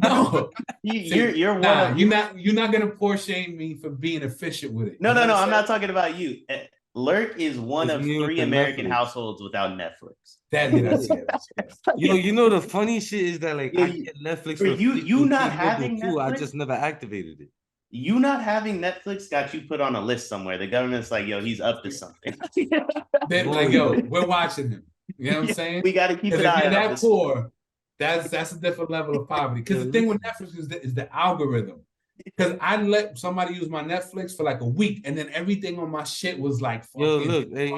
No, you're nah, one. You're not gonna poor shame me for being efficient with it. No, I'm not talking about you. Lerk is one of 3 American Netflix. households without Netflix. That did I say Yo, you know the funny shit is that like I get Netflix for you not having too. Netflix? I just never activated it. You not having Netflix got you put on a list somewhere. The government's like, yo, he's up to something. They're like, yo, we're watching him. You know what I'm saying? We got to keep an eye eye on on that poor. That's a different level of poverty. Because the thing with Netflix is the algorithm. Because I let somebody use my Netflix for like a week, and then everything on my shit was like, yo, look, hey,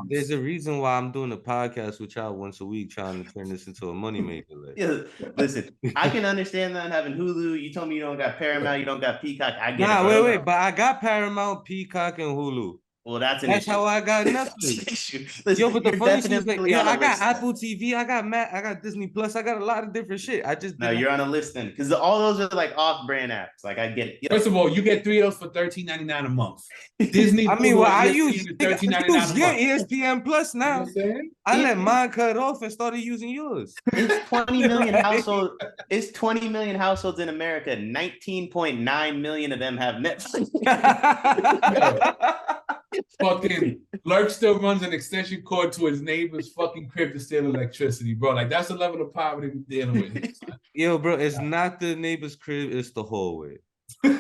there's a reason why I'm doing a podcast with y'all once a week, trying to turn this into a moneymaker. Like. Yeah, listen, I can understand that having Hulu. You told me you don't got Paramount, you don't got Peacock. I get it. Wait, but I got Paramount, Peacock, and Hulu. Well, that's how I got Netflix. Listen, yo, but the funny thing is, like, yo, I got Apple TV, I got Disney Plus, I got a lot of different shit. I just you're on a list then, because all those are like off-brand apps. Like I get it. First of all, you get 3 of those for $13.99 a month. Disney. I mean, I use $13.99 your ESPN Plus now. You know I let mine cut off and started using yours. It's 20 million households. It's 20 million households in America. 19.9 million of them have Netflix. Fucking Lerk still runs an extension cord to his neighbor's fucking crib to steal electricity, bro. Like that's the level of poverty we're dealing with. Yo, bro, it's not the neighbor's crib, it's the hallway. The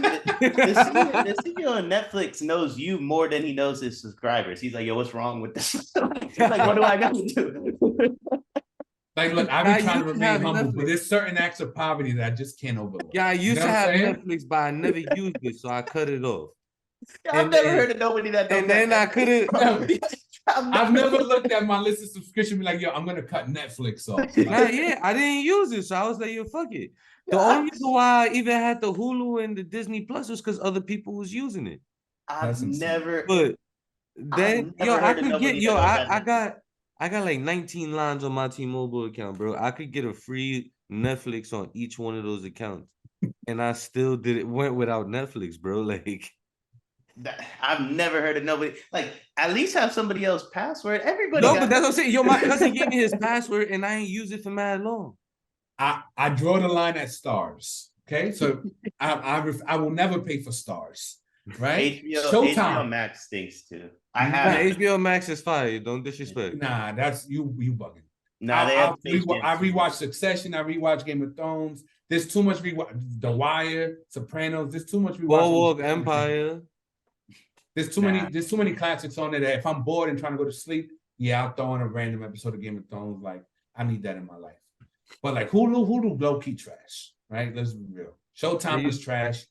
CEO on Netflix knows you more than he knows his subscribers. He's like, yo, what's wrong with this? Like, what do I got to do? Like, look, I've been trying to remain humble, but there's certain acts of poverty that I just can't overlook. Yeah, I used to have Netflix, but I never used it, so I cut it off. I've never heard of nobody that does and then that. I couldn't. I've never looked at my list of subscription and be like, yo, I'm gonna cut Netflix off. Like, yeah, I didn't use it, so I was like, yo, fuck it. The only reason why I even had the Hulu and the Disney Plus was because other people was using it. I've never. But then, yo, I could get, yo, I got like 19 lines on my T-Mobile account, bro. I could get a free Netflix on each one of those accounts, and I still went without Netflix, bro. Like. I've never heard of nobody like at least have somebody else password. Everybody. No, but that's what I'm saying. Yo, my cousin gave me his password and I ain't used it for mad long. I draw the line at stars. Okay, so I will never pay for stars. Right? HBO Max stinks too. HBO Max is fire. Don't disrespect. Nah, that's you bugging. Nah, I rewatch Succession. I rewatch Game of Thrones. There's too much rewatch. The Wire, Sopranos. There's too much rewatch. Boardwalk Empire. There's too many classics on there that if I'm bored and trying to go to sleep, yeah, I'll throw on a random episode of Game of Thrones. Like I need that in my life. But like Hulu low-key trash, right? Let's be real. Showtime is trash.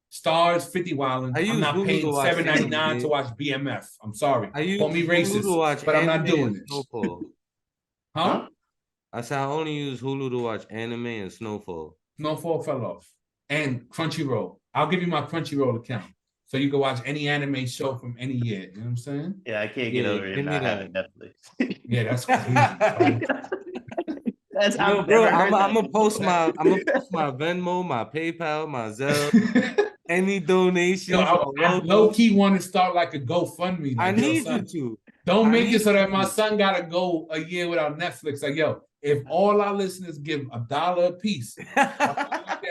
Stars, 50 Wildin'. I'm not paying $7.99 to watch BMF. I'm sorry. Call me racist, but I'm not doing it. Snowfall. Huh? I said I only use Hulu to watch anime and Snowfall. Snowfall fell off. And Crunchyroll. I'll give you my Crunchyroll account. So you can watch any anime show from any year. You know what I'm saying? Yeah, I can't get over it not having Netflix. Yeah, that's crazy. That's bro. I'm gonna post my Venmo, my PayPal, my Zelle, any donation. I low key want to start like a GoFundMe. Like, I need you to. Don't make it so that my son gotta go a year without Netflix. Like, yo, if all our listeners give $1 a piece, I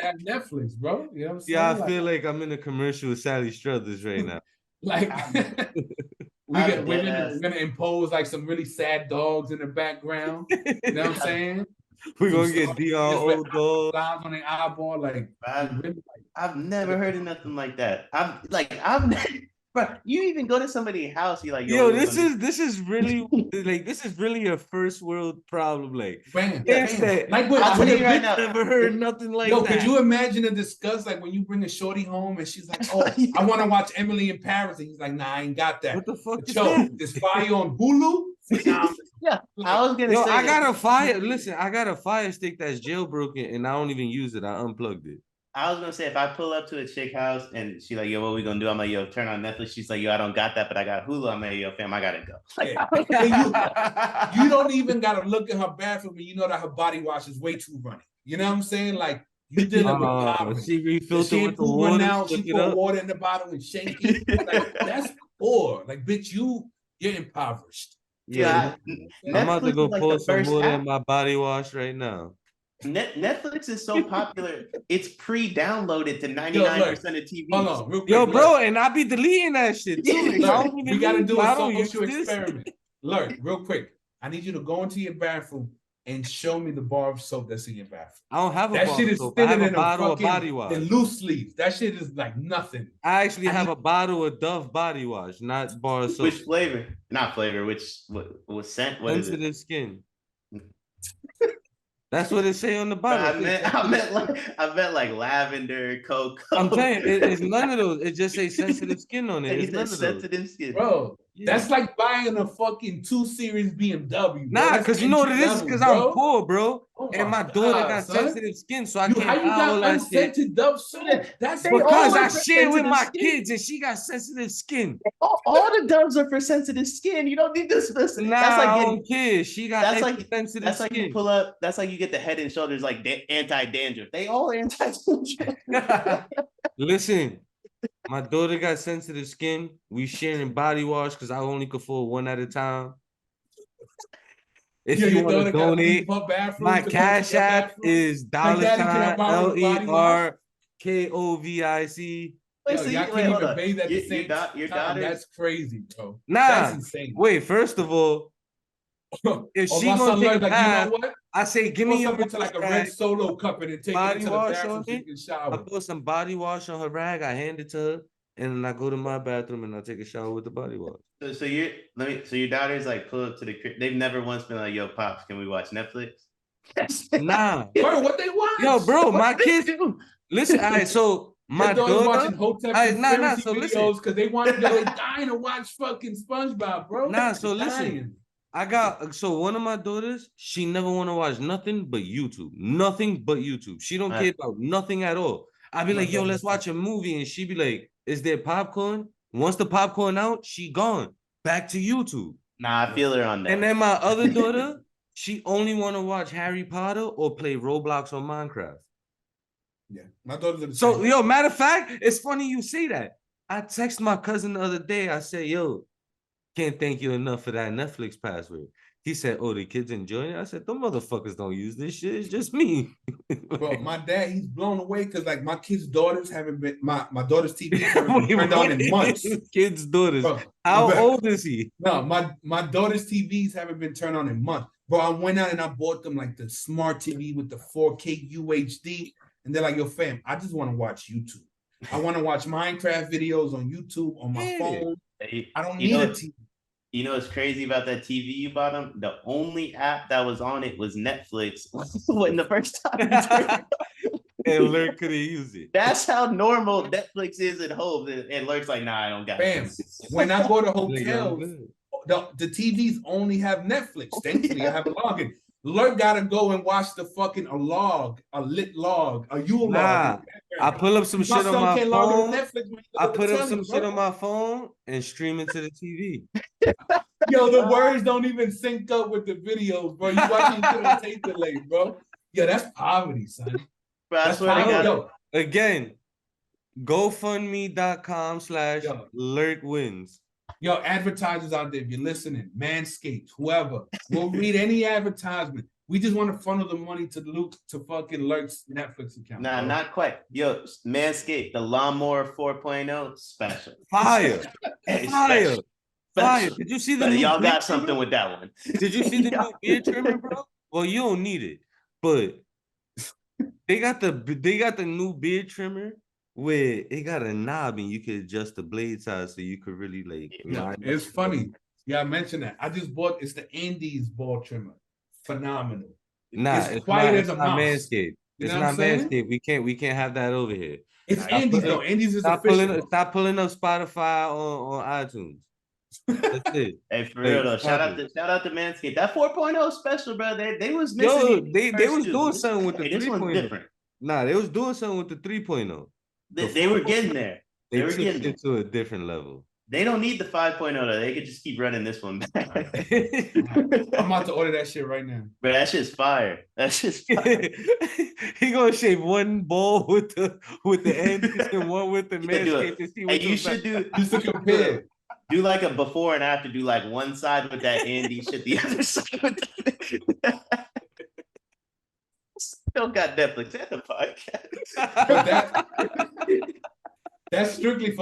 have Netflix, bro. You know what I'm saying? Yeah, I feel like I'm in a commercial with Sally Struthers right now. Like, we're gonna impose like some really sad dogs in the background. You know what I'm saying? We're gonna get Deion old dog lines on the eyeball. Like, I've never heard of nothing like that. Bro, you even go to somebody's house, you're like, yo, this is really like this is really a first world problem. Like, like, I'll tell you right now, never heard nothing like that. Could you imagine a discuss like when you bring a shorty home and she's like, oh, I want to watch Emily in Paris, and he's like, nah, I ain't got that. What the fuck? This fire on Hulu? Yeah, I was gonna say. I got a fire. Listen, I got a fire stick that's jailbroken, and I don't even use it. I unplugged it. I was gonna say if I pull up to a chick house and she like, yo, what we gonna do? I'm like, yo, turn on Netflix. She's like, yo, I don't got that, but I got Hulu. I'm like, yo, fam, I gotta go. Like, Yeah. You don't even gotta look at her bathroom and you know that her body wash is way too runny. You know what I'm saying? Like you dealing with poverty. She refilled it with the shampoo water. Now she pour water in the bottle and shake it. Like that's poor. Like bitch, you're impoverished. Yeah, I'm about to go like pour some water app. in my body wash right now. Netflix is so popular, it's pre-downloaded to 99% of TVs. Hold on, real quick. Yo, bro, and I be deleting that shit too. Lerk, we gotta do a social experiment. experiment. Lerk, real quick. I need you to go into your bathroom and show me the bar of soap that's in your bathroom. I don't have a that bar shit of is soap. I have a bottle of fucking body wash. in loose sleeves. That shit is like nothing. I actually have a bottle of Dove body wash, not bar of soap. Which flavor? Not flavor. What scent? What Sensitive is it? skin. That's what it say on the bottle. I meant like lavender, cocoa. I'm saying it's none of those. It just say sensitive skin on it. It's none of those. Sensitive skin, bro. Yeah. That's like buying a fucking 2 Series BMW. Nah, because you know what it is? Because I'm poor, bro. And my daughter got sensitive skin, so I can't buy all that shit. Dove soap? That's because I share with my kids and she got sensitive skin. All the Doves are for sensitive skin. You don't need this. Listen, nah, that's like getting kids. She got sensitive skin. That's like you pull up. That's like you get the Head and Shoulders like anti-dandruff. They all anti-dandruff. Listen. My daughter got sensitive skin. We sharing body wash because I only could afford one at a time. If you want to donate, my Cash App is $LERKOVIC. Yo, y'all can't even bathe at the same time. That's crazy, bro. Nah, that's insane. Wait, first of all, if she gonna take a bath, you know what? I say, give me something to like a red Solo cup and take it into the bathroom so you can shower. I put some body wash on her rag. I hand it to her, and then I go to my bathroom and I take a shower with the body wash. So your daughters like pull up to the crib. They've never once been like, "Yo, pops, can we watch Netflix?" Nah, bro, what they watch? Yo, bro, my kids do. Listen, all right, so my daughter watching Hotep so videos because they they're dying to watch fucking SpongeBob, bro. Nah, so listen. One of my daughters, she never want to watch nothing but YouTube. Nothing but YouTube. She don't care about nothing at all. I be like, yo, let's watch a movie. And she be like, is there popcorn? Once the popcorn out, she gone. Back to YouTube. Nah, I feel her on that. And then my other daughter, she only want to watch Harry Potter or play Roblox or Minecraft. Yeah, my daughter's so, yo, matter of fact, it's funny you say that. I text my cousin the other day. I said, yo, can't thank you enough for that Netflix password. He said, oh, the kids enjoying it? I said, them motherfuckers don't use this shit. It's just me. Bro, my dad, he's blown away because like my kids' daughters haven't been, my daughter's TV haven't been turned on in months. Kids' daughters. Bro, how old is he? No, my daughter's TVs haven't been turned on in months. Bro, I went out and I bought them like the smart TV with the 4K UHD. And they're like, yo, fam, I just want to watch YouTube. I want to watch Minecraft videos on YouTube on my phone. I don't need a TV. You know what's crazy about that TV you bought them? The only app that was on it was Netflix when the first time you turned and Lerk couldn't use it. That's how normal Netflix is at home. And Lerk's like, nah, I don't got it. When I go to hotels, the TVs only have Netflix. Thankfully, I have a login. Lerk gotta go and watch the fucking a lit log, a Yule log. I pull up some shit on my phone. I put up some shit on my phone and stream it to the TV. Yo, the words don't even sync up with the videos, bro. You watching it on tape delay, bro. Yo, that's poverty, son. Bro, that's what I got. Again, GoFundMe.com/LerkWins. Yo, advertisers out there, if you're listening, Manscaped, whoever, we'll read any advertisement. We just want to funnel the money to Luke to fucking Lerk's Netflix account. Nah, not quite. Yo, Manscaped, the Lawnmower 4.0 special. Fire. Fire. Fire. Did you see the new y'all got something with that one. Did you see the new beard trimmer, bro? Well, you don't need it, but they got the new beard trimmer where it got a knob and you could adjust the blade size so you could really like. Yeah, it's funny. Yeah, I mentioned that. I just bought it's the Andes ball trimmer. Phenomenal. Nah, it's quiet as a mouse. Manscaped. It's not Manscaped. We can't have that over here. It's Andes though. Andes is stop pulling up Spotify on iTunes. That's it. Hey, for real though, shout out to Manscaped. That 4.0 special, bro. They was missing. Yo, they was doing something with the 3.0. This one's different. Nah, they was doing something with the 3.0. They were getting there. They were took getting it to a different level. They don't need the 5.0 though. They could just keep running this one back. I'm about to order that shit right now. But that shit's fire. That's just fire. He gonna shave one ball with the end and one with the manscaped to see what you should do just to compare. Do like a before and after. Do like one side with that Andy shit, the other side with that. Still got Netflix and the podcast. But that's strictly for